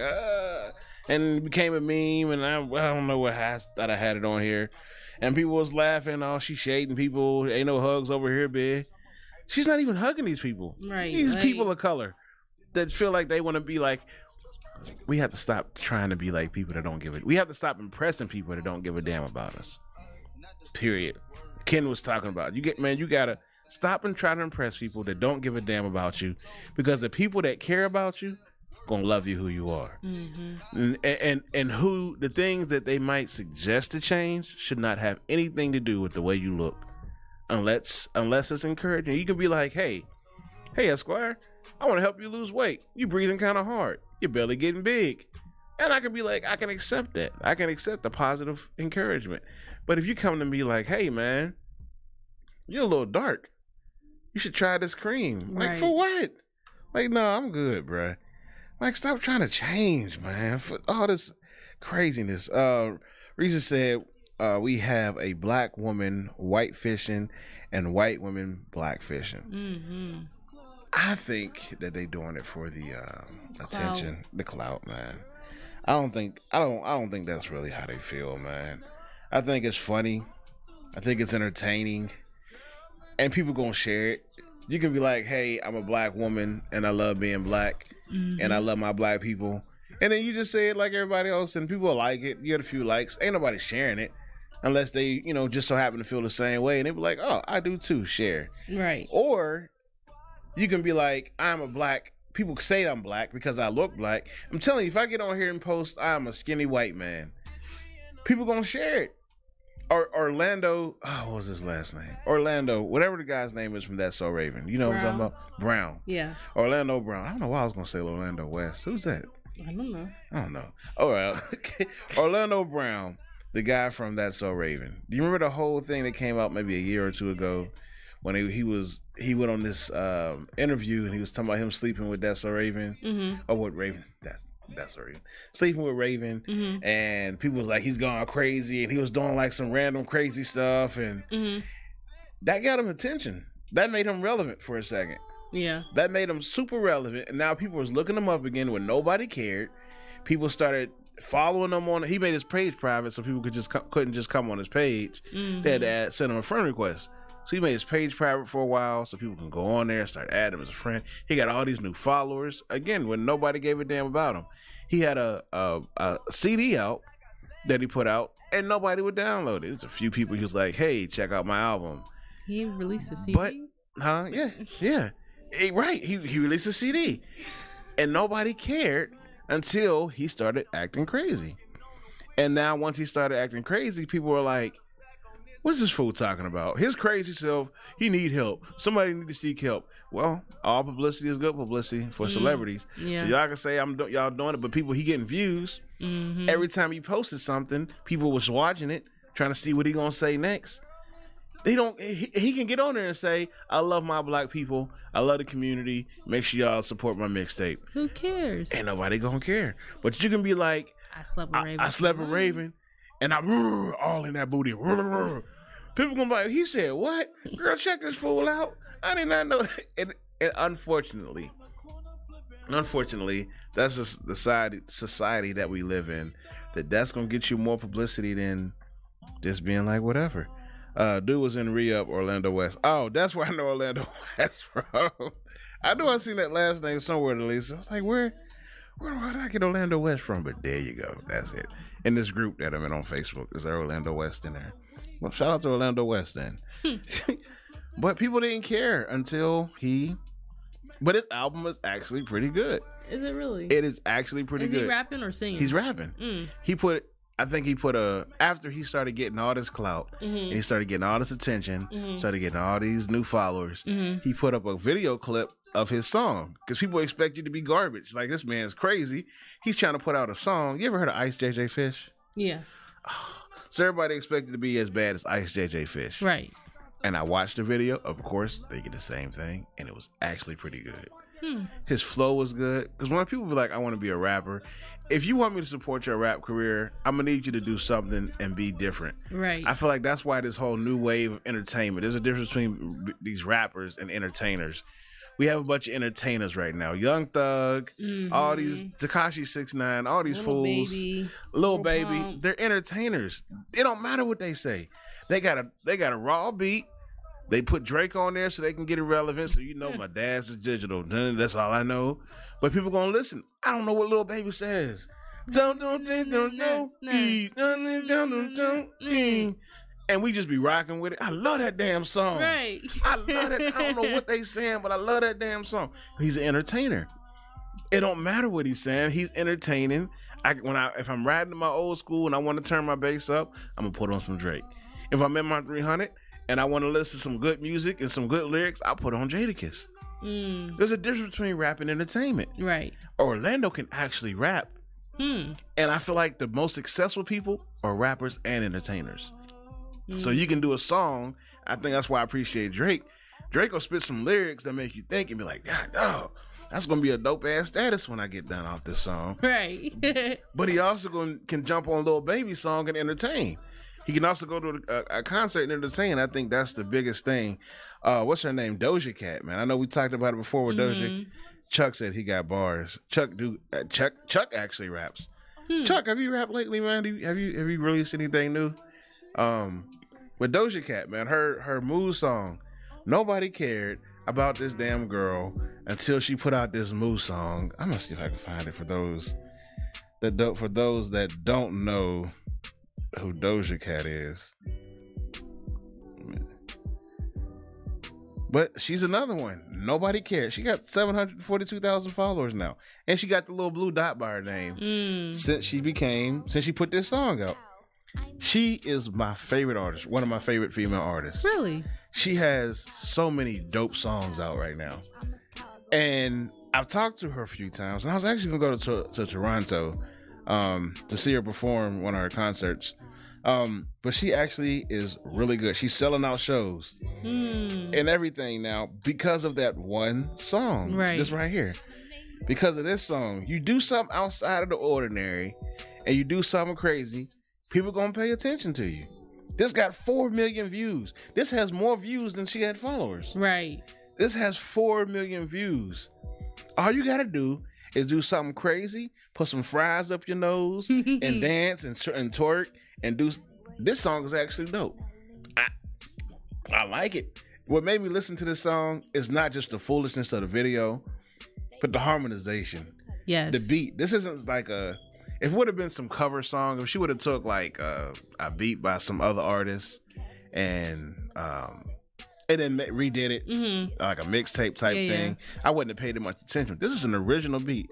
and it became a meme, and I don't know what I thought I had it on here, and people was laughing. Oh, she shading people. Ain't no hugs over here, bitch. She's not even hugging these people. Right. These people of color that feel like they want to be like. We have to stop trying to be like people that don't give it. We have to stop impressing people that don't give a damn about us. Period. Ken was talking about you gotta stop and try to impress people that don't give a damn about you, because the people that care about you gonna love you who you are. And who the things that they might suggest to change should not have anything to do with the way you look. Unless it's encouraging. You can be like, hey, Eszquire, I want to help you lose weight. You breathing kind of hard. Your belly getting big. And I can be like, I can accept that. I can accept the positive encouragement. But if you come to me like, hey, man, you're a little dark. You should try this cream. Like, for what? Like, no, I'm good, bruh. Like, stop trying to change, man. For all this craziness. Risa said, we have a black woman white fishing and white women black fishing. I think that they doing it for the attention, the clout, man. I don't think that's really how they feel, man. I think it's funny. I think it's entertaining, and people gonna share it. You can be like, hey, I'm a black woman and I love being black and I love my black people, and then you just say it like everybody else, and people like it. You get a few likes. Ain't nobody sharing it. Unless they, just so happen to feel the same way. And they be like, oh, I do too, share. Right. Or you can be like, I'm a black, people say I'm black because I look black. I'm telling you, if I get on here and post, I'm a skinny white man, people gonna share it. Or Orlando, what was his last name? Orlando, whatever the guy's name is from That's So Raven. You know what I'm talking about? Brown. Yeah. Orlando Brown. I don't know why I was gonna say Orlando West. Who's that? I don't know. All right. Orlando Brown. The guy from That's So Raven. Do you remember the whole thing that came out maybe a year or two ago when he went on this interview and he was talking about him sleeping with That's So Raven? Or what Raven? That's So Raven. Sleeping with Raven, and people was like, he's going crazy, and he was doing like some random crazy stuff, and that got him attention. That made him relevant for a second. Yeah. That made him super relevant, and now people was looking him up again when nobody cared. People started following him on. He made his page private so people couldn't just come on his page. They had to send him a friend request. So he made his page private for a while so people can go on there and start adding him as a friend. He got all these new followers again when nobody gave a damn about him. He had a CD out that he put out and nobody would download it. There's a few people he was like, hey, check out my album. He released a CD. But yeah. Right. He released a CD and nobody cared until he started acting crazy. And now once he started acting crazy, people were like, what's this fool talking about? His crazy self, he need help. Somebody need to seek help. Well, all publicity is good publicity for celebrities. Yeah. So y'all can say y'all doing it, but he getting views. Every time he posted something, people was watching it, trying to see what he gonna say next. He can get on there and say, I love my black people. I love the community. Make sure y'all support my mixtape. Who cares? Ain't nobody gonna care. But you can be like, I slept with Raven. I slept with Raven. And I all in that booty. People gonna be like, he said what? Girl, check this fool out. I did not know that. And unfortunately, that's just the society that we live in. That's gonna get you more publicity than just being like whatever. Dude was in Re-Up, Orlando West. Oh, that's where I know Orlando West from. I knew I seen that last name somewhere at least. I was like, where did I get Orlando West from? But there you go. That's it. In this group that I'm in on Facebook, is there Orlando West in there? Well, shout out to Orlando West then. But people didn't care until but his album is actually pretty good. Is it really? It is actually pretty good. Is he rapping or singing? He's rapping. He put I think he put after he started getting all this clout, and he started getting all this attention, started getting all these new followers, he put up a video clip of his song because people expect you to be garbage. Like, this man's crazy. He's trying to put out a song. You ever heard of Ice JJ Fish? Yeah. So everybody expected to be as bad as Ice JJ Fish. Right. And I watched the video. Of course, they get the same thing, and it was actually pretty good. His flow was good. Because when people be like, I want to be a rapper, if you want me to support your rap career, I'm going to need you to do something and be different. Right. I feel like that's why this whole new wave of entertainment, there's a difference between these rappers and entertainers. We have a bunch of entertainers right now. Young Thug, all these Tekashi 6ix9ine, all these fools. Lil Baby. They're entertainers. It don't matter what they say. They got a raw beat. They put Drake on there so they can get it relevant. So you know my dad's is digital. That's all I know. But people gonna listen. I don't know what Lil Baby says. Don't. And we just be rocking with it. I love that damn song. Right. I love that. I don't know what they saying, but I love that damn song. He's an entertainer. It don't matter what he's saying. He's entertaining. If I'm riding to my old school and I want to turn my bass up, I'm gonna put on some Drake. If I'm in my 300 and I want to listen to some good music and some good lyrics, I'll put on Jadakiss. There's a difference between rap and entertainment. Right. Orlando can actually rap. And I feel like the most successful people are rappers and entertainers. So you can do a song. I think that's why I appreciate Drake. Drake will spit some lyrics that make you think and be like, God, no, that's going to be a dope ass status when I get done off this song. Right. But he also can jump on Lil Baby's song and entertain. He can also go to a concert and entertain. I think that's the biggest thing. What's her name? Doja Cat, man. I know we talked about it before with Doja. Chuck said he got bars. Chuck actually raps. Chuck, have you rapped lately, man? Have you released anything new? With Doja Cat, man, her Mood song, nobody cared about this damn girl until she put out this Mood song. I'm gonna see if I can find it for those that don't know who Doja Cat is. But she's another one. Nobody cares. She got 742,000 followers now. And she got the little blue dot by her name since she put this song out. She is my favorite artist, one of my favorite female artists. Really? She has so many dope songs out right now. And I've talked to her a few times, and I was actually going to go to Toronto to see her perform one of her concerts. But she actually is really good. She's selling out shows and everything now because of that one song. Right. This right here. Because of this song, you do something outside of the ordinary and you do something crazy, people gonna pay attention to you. This got 4 million views. This has more views than she had followers. Right. This has 4 million views. All you gotta do is do something crazy, put some fries up your nose, and dance and twerk and do. This song is actually dope. I like it. What made me listen to this song is not just the foolishness of the video, but the harmonization. Yes. The beat. This isn't like if it would have been some cover song, if she would have took like a beat by some other artist and then redid it like a mixtape type thing, I wouldn't have paid it much attention. This is an original beat.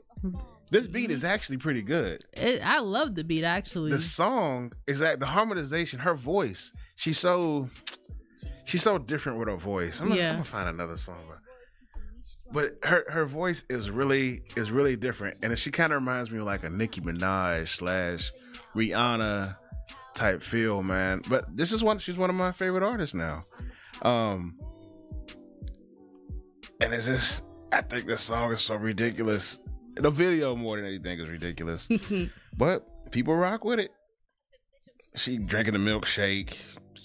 This beat is actually pretty good. I love the beat, actually. The song is the harmonization, her voice. She's so different with her voice. I'm gonna find another song. But her voice is really different. And she kind of reminds me of like a Nicki Minaj / Rihanna type feel, man. But she's one of my favorite artists now. And it's just, I think this song is so ridiculous. The video more than anything is ridiculous. But people rock with it. She drinking a milkshake,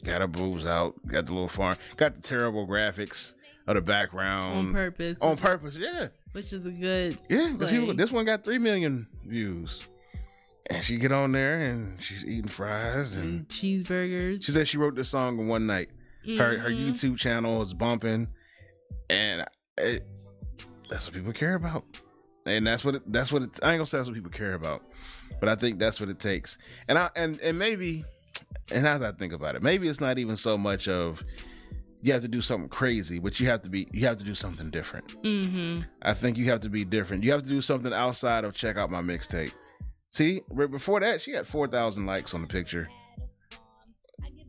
got her boobs out, got the little farm, got the terrible graphics of the background. On purpose, yeah. Which is a good this one got 3 million views. And she get on there and she's eating fries and cheeseburgers. She said she wrote this song in one night. Her YouTube channel is bumping, and that's what people care about. And that's what it I ain't gonna say that's what people care about, but I think that's what it takes. And maybe, and as I think about it, maybe it's not even so much of you have to do something crazy, but you have to do something different. I think you have to be different. You have to do something outside of check out my mixtape. See, right before that, she had 4,000 likes on the picture.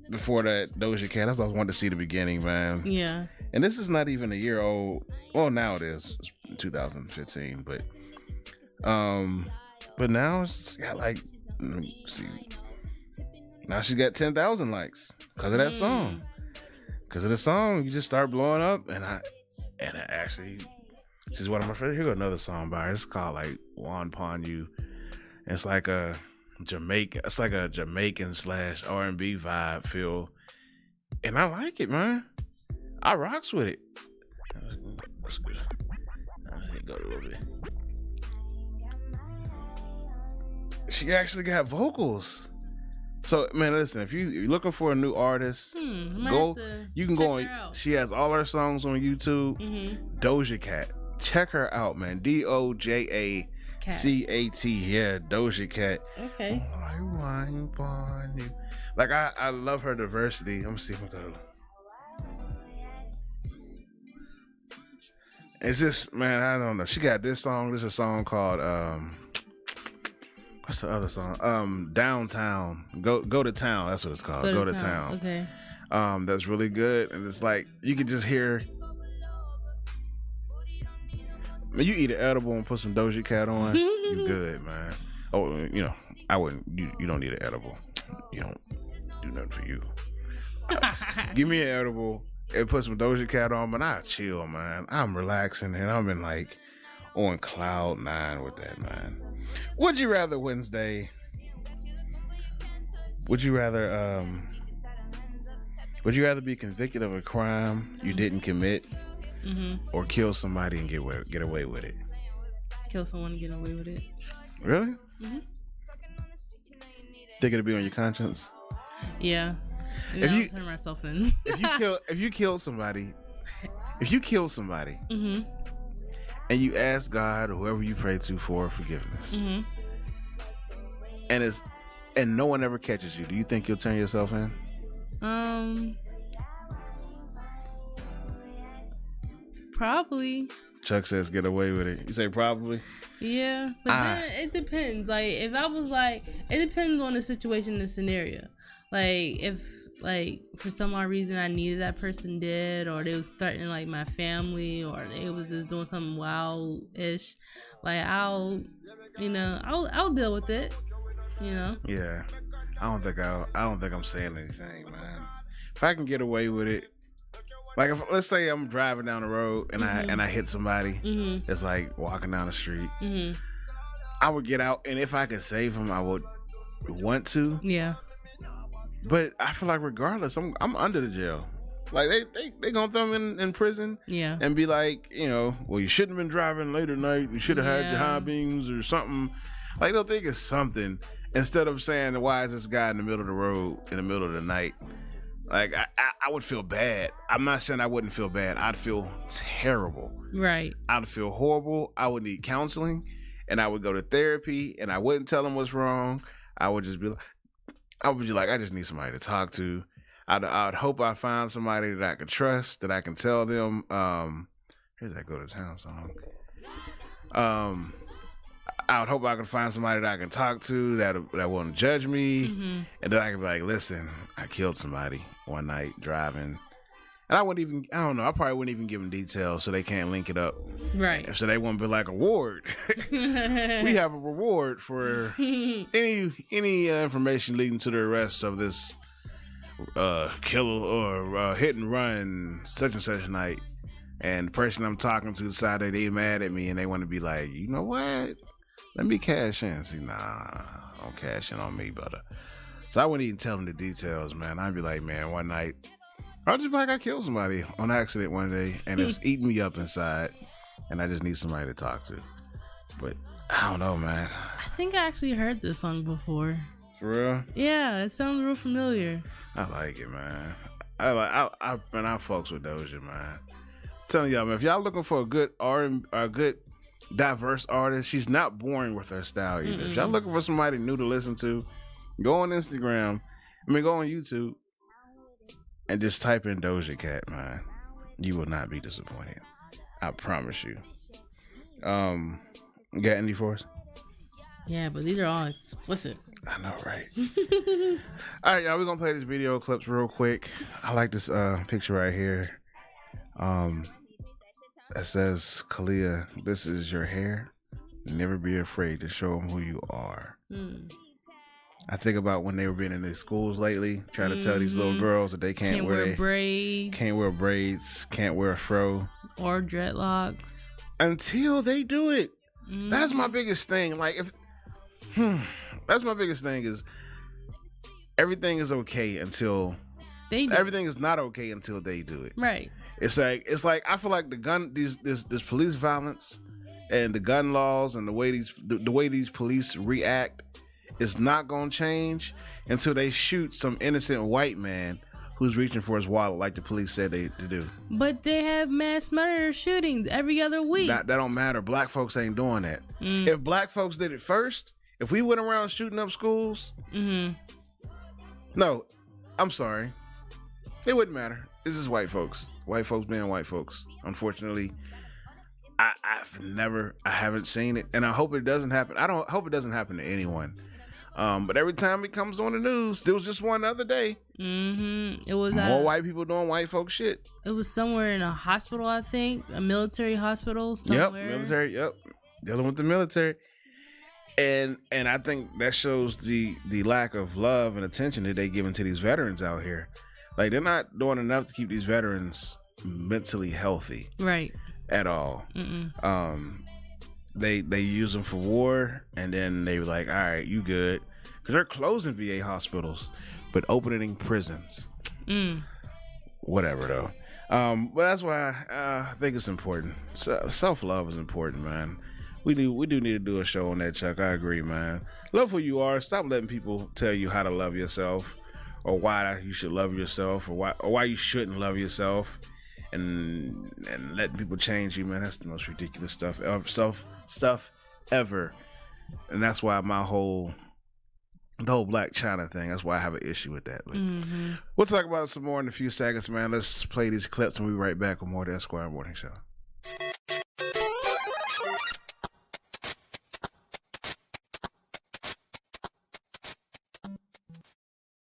Before that, Doja Cat, that's what I wanted to see the beginning, man. Yeah. And this is not even a year old. Well, now it is. It's 2015, but now it's got like, let me see. Now she got 10,000 likes because of that song. Because of the song, you just start blowing up, and I actually, she's one of my favorite. Here go another song by her. It's called like "One Upon You." It's like a Jamaican / R&B vibe feel, and I like it, man. I rocks with it. That's good. Go a little bit. She actually got vocals. So, man, listen, if you're looking for a new artist, go. You can go on. She has all her songs on YouTube. Doja Cat. Check her out, man. DOJACAT. Yeah, Doja Cat. Okay. Like, I love her diversity. Let me see if I go. It's just, man, I don't know. She got this song. This is a song called what's the other song? Downtown. Go to Town. That's what it's called. Go to Town. Okay. That's really good. And it's like you can just hear. When you eat an edible and put some Doja Cat on, you good, man. Oh, I wouldn't. You don't need an edible. You don't do nothing for you. Give me an edible and put some Doja Cat on, but I chill, man. I'm relaxing and I'm in like on cloud 9 with that, man. Would you rather Wednesday? Would you rather be convicted of a crime you didn't commit, or kill somebody and get away with it? Kill someone and get away with it. Really? Think it'll be on your conscience? Yeah. If you turn myself in. if you kill somebody, and you ask God or whoever you pray to for forgiveness, and no one ever catches you, do you think you'll turn yourself in? Probably. Chuck says get away with it. You say probably? Yeah, but then it depends. Like, if I was like, it depends on the situation and the scenario. Like, if, like, for some odd reason I needed that person dead, or they was threatening, like, my family, or they was just doing something wild-ish, like, I'll deal with it, Yeah. I don't think I'm saying anything, man. If I can get away with it, like, if let's say I'm driving down the road and I hit somebody that's like walking down the street, I would get out, and if I could save him, I would want to. Yeah. But I feel like regardless, I'm under the jail. Like, they gonna throw him in prison, and be like, well, you shouldn't have been driving late at night. You should have had your high beams or something. Like, they'll think it's something instead of saying, why is this guy in the middle of the road in the middle of the night? Like, I would feel bad. I'm not saying I wouldn't feel bad. I'd feel terrible. Right. I'd feel horrible. I would need counseling, and I would go to therapy, and I wouldn't tell them what's wrong. I would just be like, I just need somebody to talk to. I'd hope I find somebody that I could trust, that I can tell them. Here's that Go to Town song. I would hope I could find somebody that I can talk to that won't judge me, and that I can be like, listen, I killed somebody one night driving, and I probably wouldn't even give them details so they can't link it up, right? So they won't be like, award. We have a reward for any information leading to the arrest of this killer or hit and run such and such night, and the person I'm talking to decided they mad at me and they want to be like, you know what? Let me cash in. See, nah, don't cash in on me, brother. So I wouldn't even tell them the details, man. I'd be like, man, one night, I was just like, I killed somebody on accident one day, and it's eating me up inside, and I just need somebody to talk to. But I don't know, man. I think I actually heard this song before. For real? Yeah, it sounds real familiar. I like it, man. I fucks with Doja, man. I'm telling y'all, man, if y'all looking for a good good diverse artist, she's not boring with her style either. If y'all looking for somebody new to listen to, go on Instagram. Go on YouTube and just type in Doja Cat, man. You will not be disappointed. I promise you. You got any for us? Yeah, but these are all explicit. I know, right? All right, y'all. We're gonna play these video clips real quick. I like this picture right here. That says, "Kalia, this is your hair. Never be afraid to show them who you are." I think about when they were being in these schools lately, trying to tell these little girls that they can't wear braids, can't wear braids, can't wear a fro or dreadlocks until they do it. That's my biggest thing. Like, if that's my biggest thing is everything is okay until they do. Everything is not okay until they do it. Right. It's like I feel like this police violence and the gun laws and the way these police react is not gonna change until they shoot some innocent white man who's reaching for his wallet, like the police said they do. But they have mass murder shootings every other week. That don't matter. Black folks ain't doing that. If black folks did it first, if we went around shooting up schools, no, I'm sorry, it wouldn't matter. This is white folks. White folks being white folks. Unfortunately, I haven't seen it, and I hope it doesn't happen. I don't hope it doesn't happen to anyone. But every time it comes on the news, there was just one other day. It was more white people doing white folk shit. It was somewhere in a hospital, I think, a military hospital somewhere. Yep, military. Yep, dealing with the military, and I think that shows the lack of love and attention that they giving to these veterans out here. Like, they're not doing enough to keep these veterans mentally healthy, right? At all. They use them for war, and then they were like, all right, you good, because they're closing VA hospitals but opening prisons. Whatever though. But that's why I think it's important. Self-love is important, man. We do need to do a show on that, Chuck. I agree, man. Love who you are. Stop letting people tell you how to love yourself, or why you should love yourself, or why you shouldn't love yourself, and letting people change you, man. That's the most ridiculous stuff ever. And that's why the whole Black China thing, that's why I have an issue with that. But we'll talk about it some more in a few seconds, man. Let's play these clips and we'll be right back with more of the Eszquire Morning Show.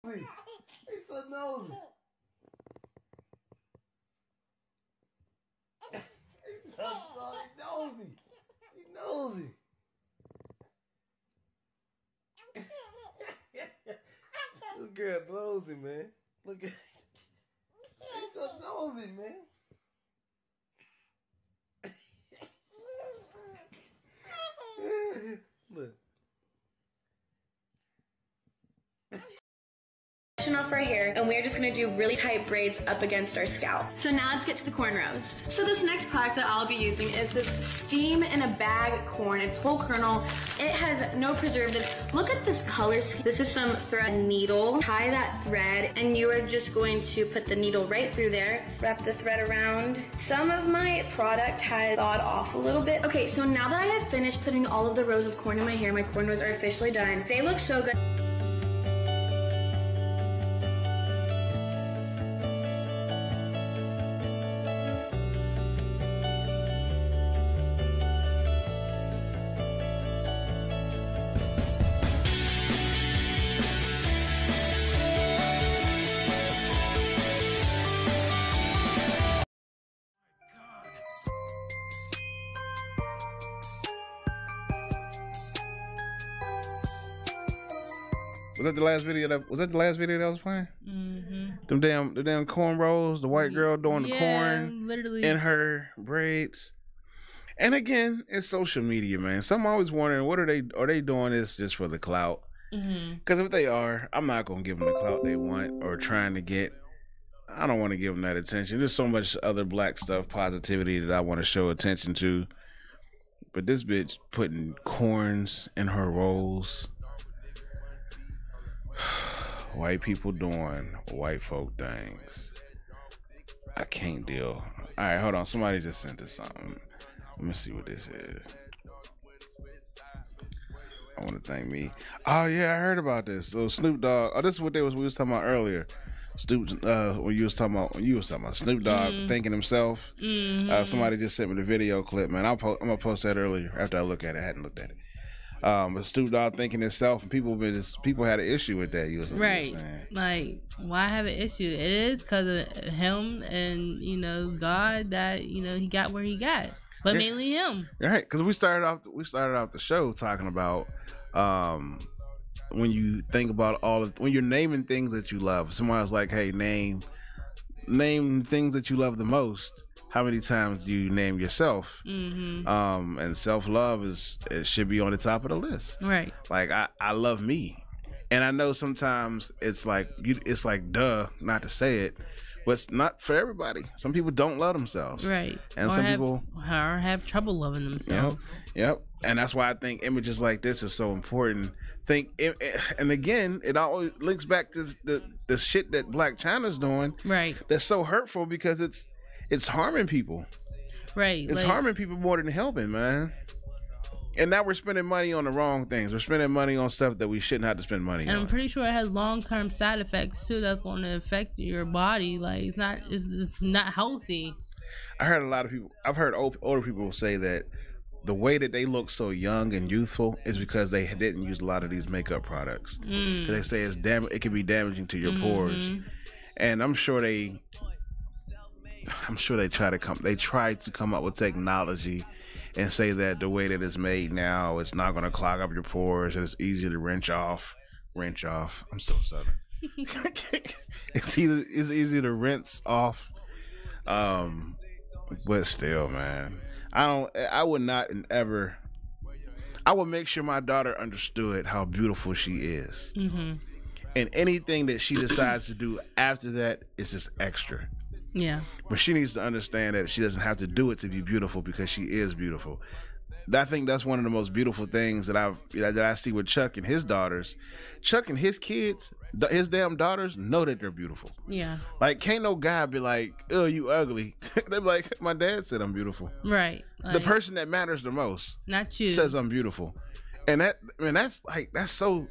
He's so nosy. He's so nosy. He's nosy. This girl nosy, man. Look at he's so nosy, man. Look. Off our hair, and we're just gonna do really tight braids up against our scalp. So now let's get to the cornrows. So this next product that I'll be using is this steam in a bag corn. It's whole kernel. It has no preservatives. Look at this color scheme. This is some thread needle. Tie that thread, and you are just going to put the needle right through there. Wrap the thread around. Some of my product has thawed off a little bit. Okay, so now that I have finished putting all of the rows of corn in my hair, my cornrows are officially done. They look so good. Was that the last video that was playing? The damn cornrows, the white girl doing the corn literally in her braids. And again, it's social media, man. So I'm always wondering, what are they doing this just for the clout? Because if they are, I'm not gonna give them the clout they want or trying to get. I don't want to give them that attention. There's so much other black stuff, positivity that I want to show attention to. But this bitch putting corns in her rolls. White people doing white folk things. I can't deal. All right, hold on. Somebody just sent us something. Let me see what this is. I want to thank me. Oh yeah, I heard about this. So Snoop Dogg. Oh, this is what we was talking about earlier. When you was talking about Snoop Dogg thanking himself. Somebody just sent me the video clip, man. I'm gonna post that earlier after I look at it. I hadn't looked at it. But Snoop Dogg thinking himself, and people had an issue with that. Right. Like, why have an issue? It is because of him and, you know, God that, you know, he got where he got. But mainly him. Right. Because we started off the show talking about when you think about when you're naming things that you love. Someone's like, hey, name things that you love the most. How many times do you name yourself? Mm-hmm. And self-love it should be on the top of the list. Right. Like I love me. And I know sometimes it's like duh, not to say it, but it's not for everybody. Some people don't love themselves. Right. And some people have trouble loving themselves. Yep. And that's why I think images like this is so important. And again, it always links back to the shit that Black China's doing. Right. That's so hurtful because it's harming people. Right. It's harming people more than helping, man. And now we're spending money on the wrong things. We're spending money on stuff that we shouldn't have to spend money on. And I'm pretty sure it has long-term side effects too. That's going to affect your body. Like it's not healthy. I've heard older people say that the way that they look so young and youthful is because they didn't use a lot of these makeup products. They say it can be damaging to your pores. And I'm sure they try to come up with technology and say that the way that it's made now, it's not going to clog up your pores and it's easy to rinse off. I'm so southern. It's easy to rinse off. But still, man, I would make sure my daughter understood how beautiful she is. Mm-hmm. And anything that she decides to do after that is just extra. Yeah. But she needs to understand that she doesn't have to do it to be beautiful because she is beautiful. I think that's one of the most beautiful things that I see with Chuck and his daughters. Chuck and his kids, his damn daughters, know that they're beautiful. Yeah. Like, can't no guy be like, oh, you ugly. They be like, my dad said I'm beautiful. Right. Like, the person that matters the most, not you, says I'm beautiful. And that's so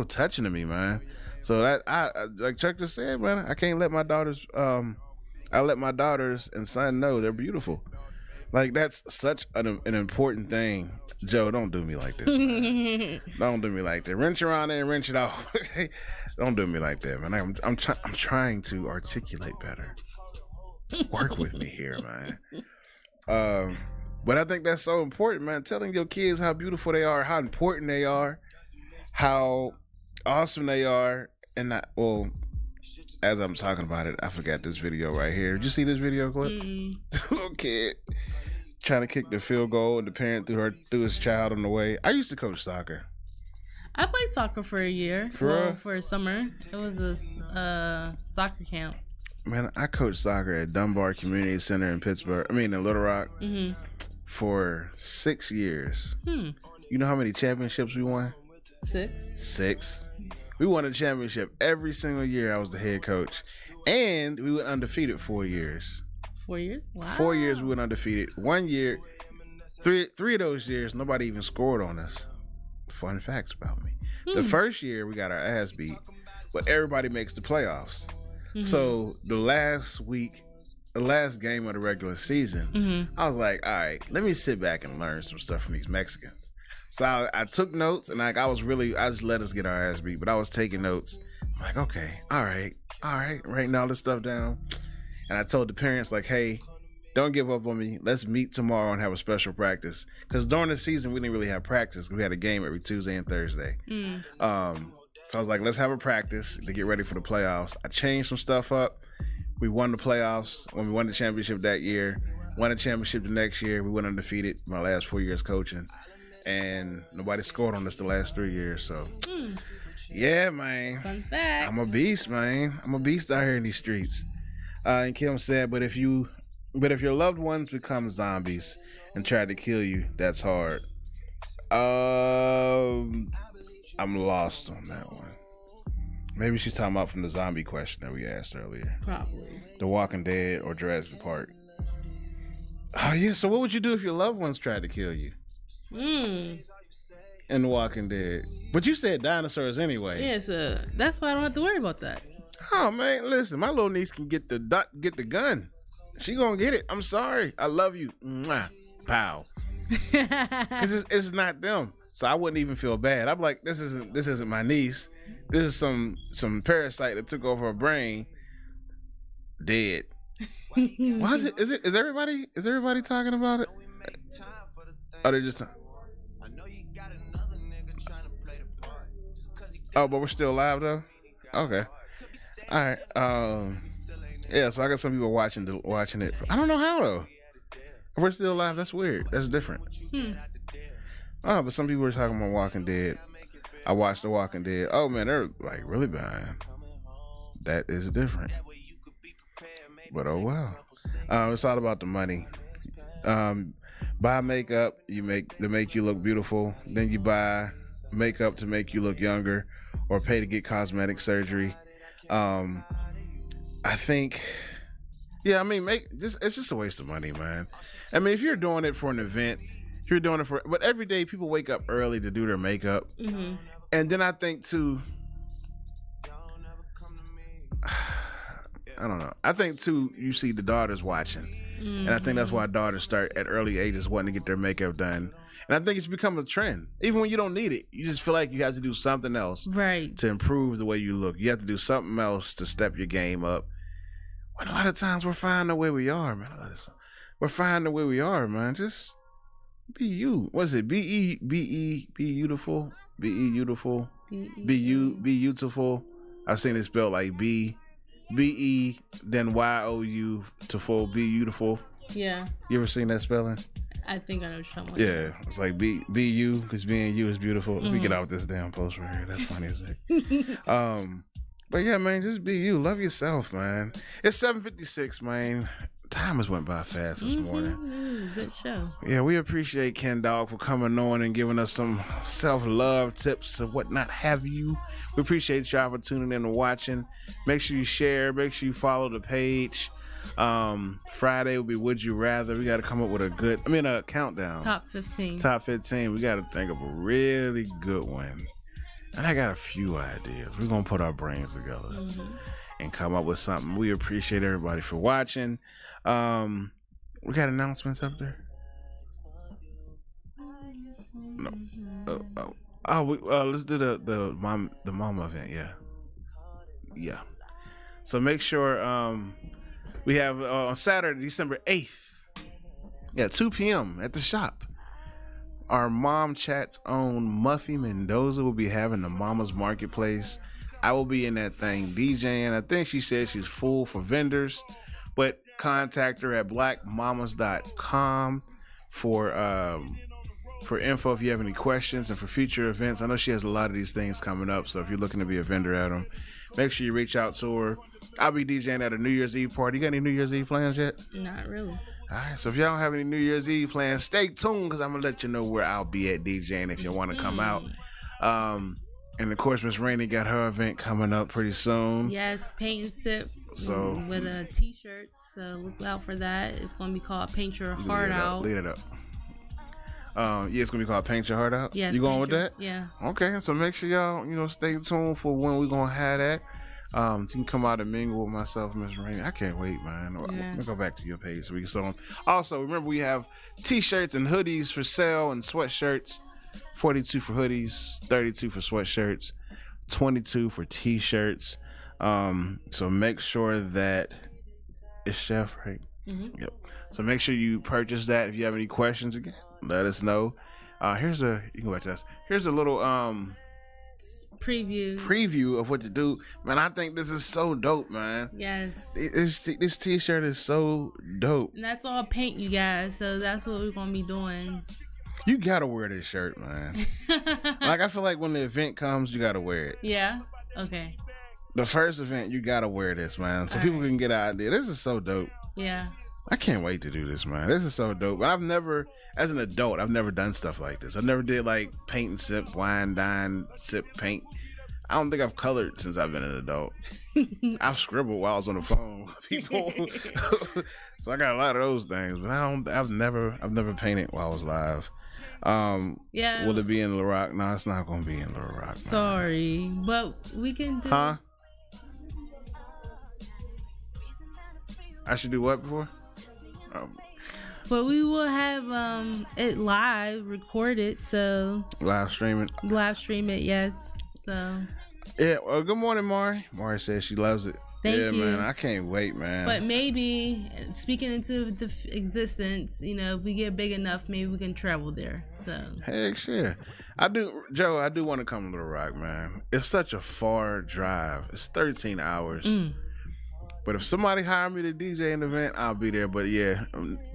touching to me, man. So that I like Chuck just said, man, I can't let my daughters I let my daughters and son know they're beautiful. Like that's such an important thing. Joe, don't do me like this, man. Don't do me like that. Wrench around there and wrench it off. Don't do me like that, man. I'm trying to articulate better. Work with me here, man. But I think that's so important, man. Telling your kids how beautiful they are, how important they are, how awesome they are. And as I'm talking about it, I forgot this video right here. Did you see this video clip? Little kid trying to kick the field goal and the parent threw his child on the way. I used to coach soccer. I played soccer for a year. For a summer. It was a soccer camp. Man, I coached soccer at Dunbar Community Center in Little Rock for 6 years. You know how many championships we won? 6. We won a championship every single year I was the head coach. And we went undefeated 4 years. 4 years? Wow. 4 years we went undefeated. 1 year, three of those years, nobody even scored on us. Fun facts about me. The first year, we got our ass beat. But everybody makes the playoffs. So the last game of the regular season, I was like, all right, let me sit back and learn some stuff from these Mexicans. So I took notes, and I just let us get our ass beat, but I was taking notes. I'm like, okay, all right, writing all this stuff down. And I told the parents, like, hey, don't give up on me. Let's meet tomorrow and have a special practice. Because during the season, we didn't really have practice. We had a game every Tuesday and Thursday. So I was like, let's have a practice to get ready for the playoffs. I changed some stuff up. We won the playoffs when we won the championship that year. Won the championship the next year. We went undefeated my last 4 years coaching. And nobody scored on us the last 3 years. So, yeah, man. Fun fact. I'm a beast, man. I'm a beast out here in these streets. And Kim said, but if your loved ones become zombies and try to kill you, that's hard. I'm lost on that one. Maybe she's talking about from the zombie question that we asked earlier. Probably. The Walking Dead or Jurassic Park. Oh, yeah. So what would you do if your loved ones tried to kill you? In The Walking Dead. But you said dinosaurs anyway. Yeah, so that's why I don't have to worry about that. Oh, man, listen. My little niece can get the gun. She gonna get it. I'm sorry. I love you. Mwah. Pow. because it's not them. So I wouldn't even feel bad. I'm like, this isn't my niece. This is some parasite that took over her brain. Dead. Why is it? Is everybody talking about it? Oh, they're just. Oh, but we're still live though. Okay. All right. Yeah. So I got some people watching it. I don't know how though. If we're still live, that's weird. That's different. Oh, but some people were talking about Walking Dead. I watched The Walking Dead. Oh man, they're like really behind. That is different. But oh well. It's all about the money. Buy makeup to make you look beautiful. Then you buy makeup to make you look younger, or pay to get cosmetic surgery. I think, yeah, I mean, it's just a waste of money, man. I mean, if you're doing it for an event, if you're doing it but every day people wake up early to do their makeup. Mm-hmm. And then I think too, I don't know. I think too, you see the daughters watching. Mm-hmm. And I think that's why daughters start at early ages wanting to get their makeup done. And I think it's become a trend. Even when you don't need it, you just feel like you have to do something else to improve the way you look. You have to do something else to step your game up. When a lot of times we're fine the way we are, man. We're fine the way we are, man. Just be you. What's it? Be beautiful. Be beautiful. Be beautiful. I've seen it spelled like B-E, then Y-O-U to full, be beautiful. Yeah. You ever seen that spelling? I think I know what you're talking about. Yeah. It's like be you, because being you is beautiful. Mm-hmm. Let me get out this damn post right here. That's funny as heck. But yeah, man, just be you. Love yourself, man. It's 7:56, man. Time has went by fast this morning. Good show. Yeah, we appreciate KenDawg for coming on and giving us some self-love tips and whatnot have you. We appreciate y'all for tuning in and watching. Make sure you share. Make sure you follow the page. Friday will be Would You Rather. We got to come up with a countdown. Top 15. Top 15. We got to think of a really good one. And I got a few ideas. We're going to put our brains together and come up with something. We appreciate everybody for watching. We got announcements up there? No. Let's do the mama event. Yeah. So make sure we have on Saturday, December 8th, 2 p.m. at the shop. Our Mom Chat's own Muffy Mendoza will be having the Mama's Marketplace. I will be in that thing DJing. I think she said she's full for vendors, but contact her at blackmamas.com for info if you have any questions and for future events. I know she has a lot of these things coming up, so if you're looking to be a vendor at them, make sure you reach out to her. I'll be DJing at a New Year's Eve party. You got any New Year's Eve plans yet? Not really. All right, so if y'all don't have any New Year's Eve plans, stay tuned because I'm going to let you know where I'll be at DJing if you want to come out. And of course, Miss Rainey got her event coming up pretty soon. Yes, Paint and Sip with a t-shirt. So look out for that. It's going to be called Paint Your Heart Out. Lead it up. It's going to be called Paint Your Heart Out? Yes. You going with that? Yeah. Okay, so make sure y'all, stay tuned for when we're going to have that. You can come out and mingle with myself and Miss Rainey. I can't wait, man. Let me go back to your page so we can sell them. Also, remember we have t-shirts and hoodies for sale and sweatshirts. 42 for hoodies, 32 for sweatshirts, 22 for t-shirts. So make sure that it's Chef, right? Mm-hmm. Yep. So make sure you purchase that. If you have any questions, again, let us know. You can go back to us. Here's a little preview of what to do. Man, I think this is so dope, man. Yes. This t-shirt is so dope. And that's all paint, you guys. So that's what we're gonna be doing. You gotta wear this shirt, man. Like, I feel like when the event comes, you gotta wear it. Yeah? Okay. The first event, you gotta wear this, man. So people can get an idea. This is so dope. Yeah. I can't wait to do this, man. This is so dope. As an adult, I've never done stuff like this. I never did like paint and sip, wine, dine, sip, paint. I don't think I've colored since I've been an adult. I've scribbled while I was on the phone with people. So I got a lot of those things, but I've never painted while I was live. Will it be in Little Rock? No, it's not gonna be in Little Rock. Sorry, but we can do. Huh? I should do what before? But we will have it live recorded, so Live stream it, yes. So yeah. Well, good morning, Mari. Mari says she loves it. Thank you, man. I can't wait, man. But maybe speaking into the existence, if we get big enough, maybe we can travel there. So heck, sure. I do, Joe. I do want to come to Little Rock, man. It's such a far drive. It's 13 hours. But if somebody hire me to DJ an event, I'll be there. But yeah,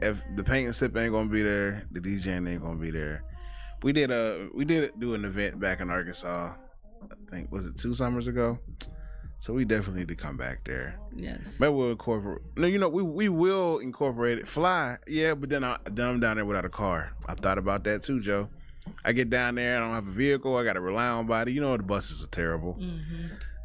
if the paint and sip ain't gonna be there, the DJing ain't gonna be there. We did do an event back in Arkansas. I think was it 2 summers ago. So we definitely need to come back there. Yes. Maybe we'll incorporate. No, we will incorporate it. Fly, yeah, but then I'm down there without a car. I thought about that too, Joe. I get down there, I don't have a vehicle. I got to rely on body. The buses are terrible.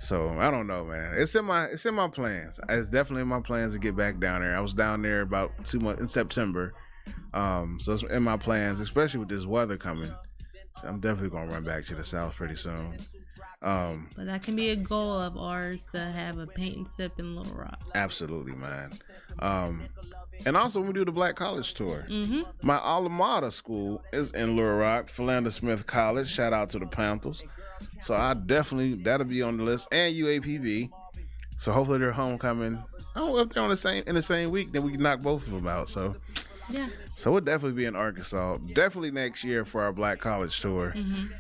So I don't know, man. It's in my plans. It's definitely in my plans to get back down there. I was down there about 2 months in September. So it's in my plans, especially with this weather coming. So I'm definitely gonna run back to the South pretty soon. But that can be a goal of ours to have a paint and sip in Little Rock. Absolutely, man. And also when we do the Black College Tour, my alma mater school is in Little Rock, Philander Smith College. Shout out to the Panthers. So that'll be on the list, and UAPB. So hopefully they're homecoming. I don't know if they're in the same week, then we can knock both of them out. So yeah. So we'll definitely be in Arkansas. Definitely next year for our Black College Tour.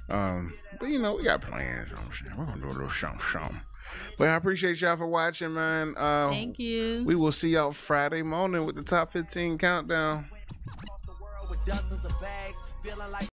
But we got plans. We're gonna do a little something. But I appreciate y'all for watching, man. Thank you. We will see y'all Friday morning with the top 15 countdown.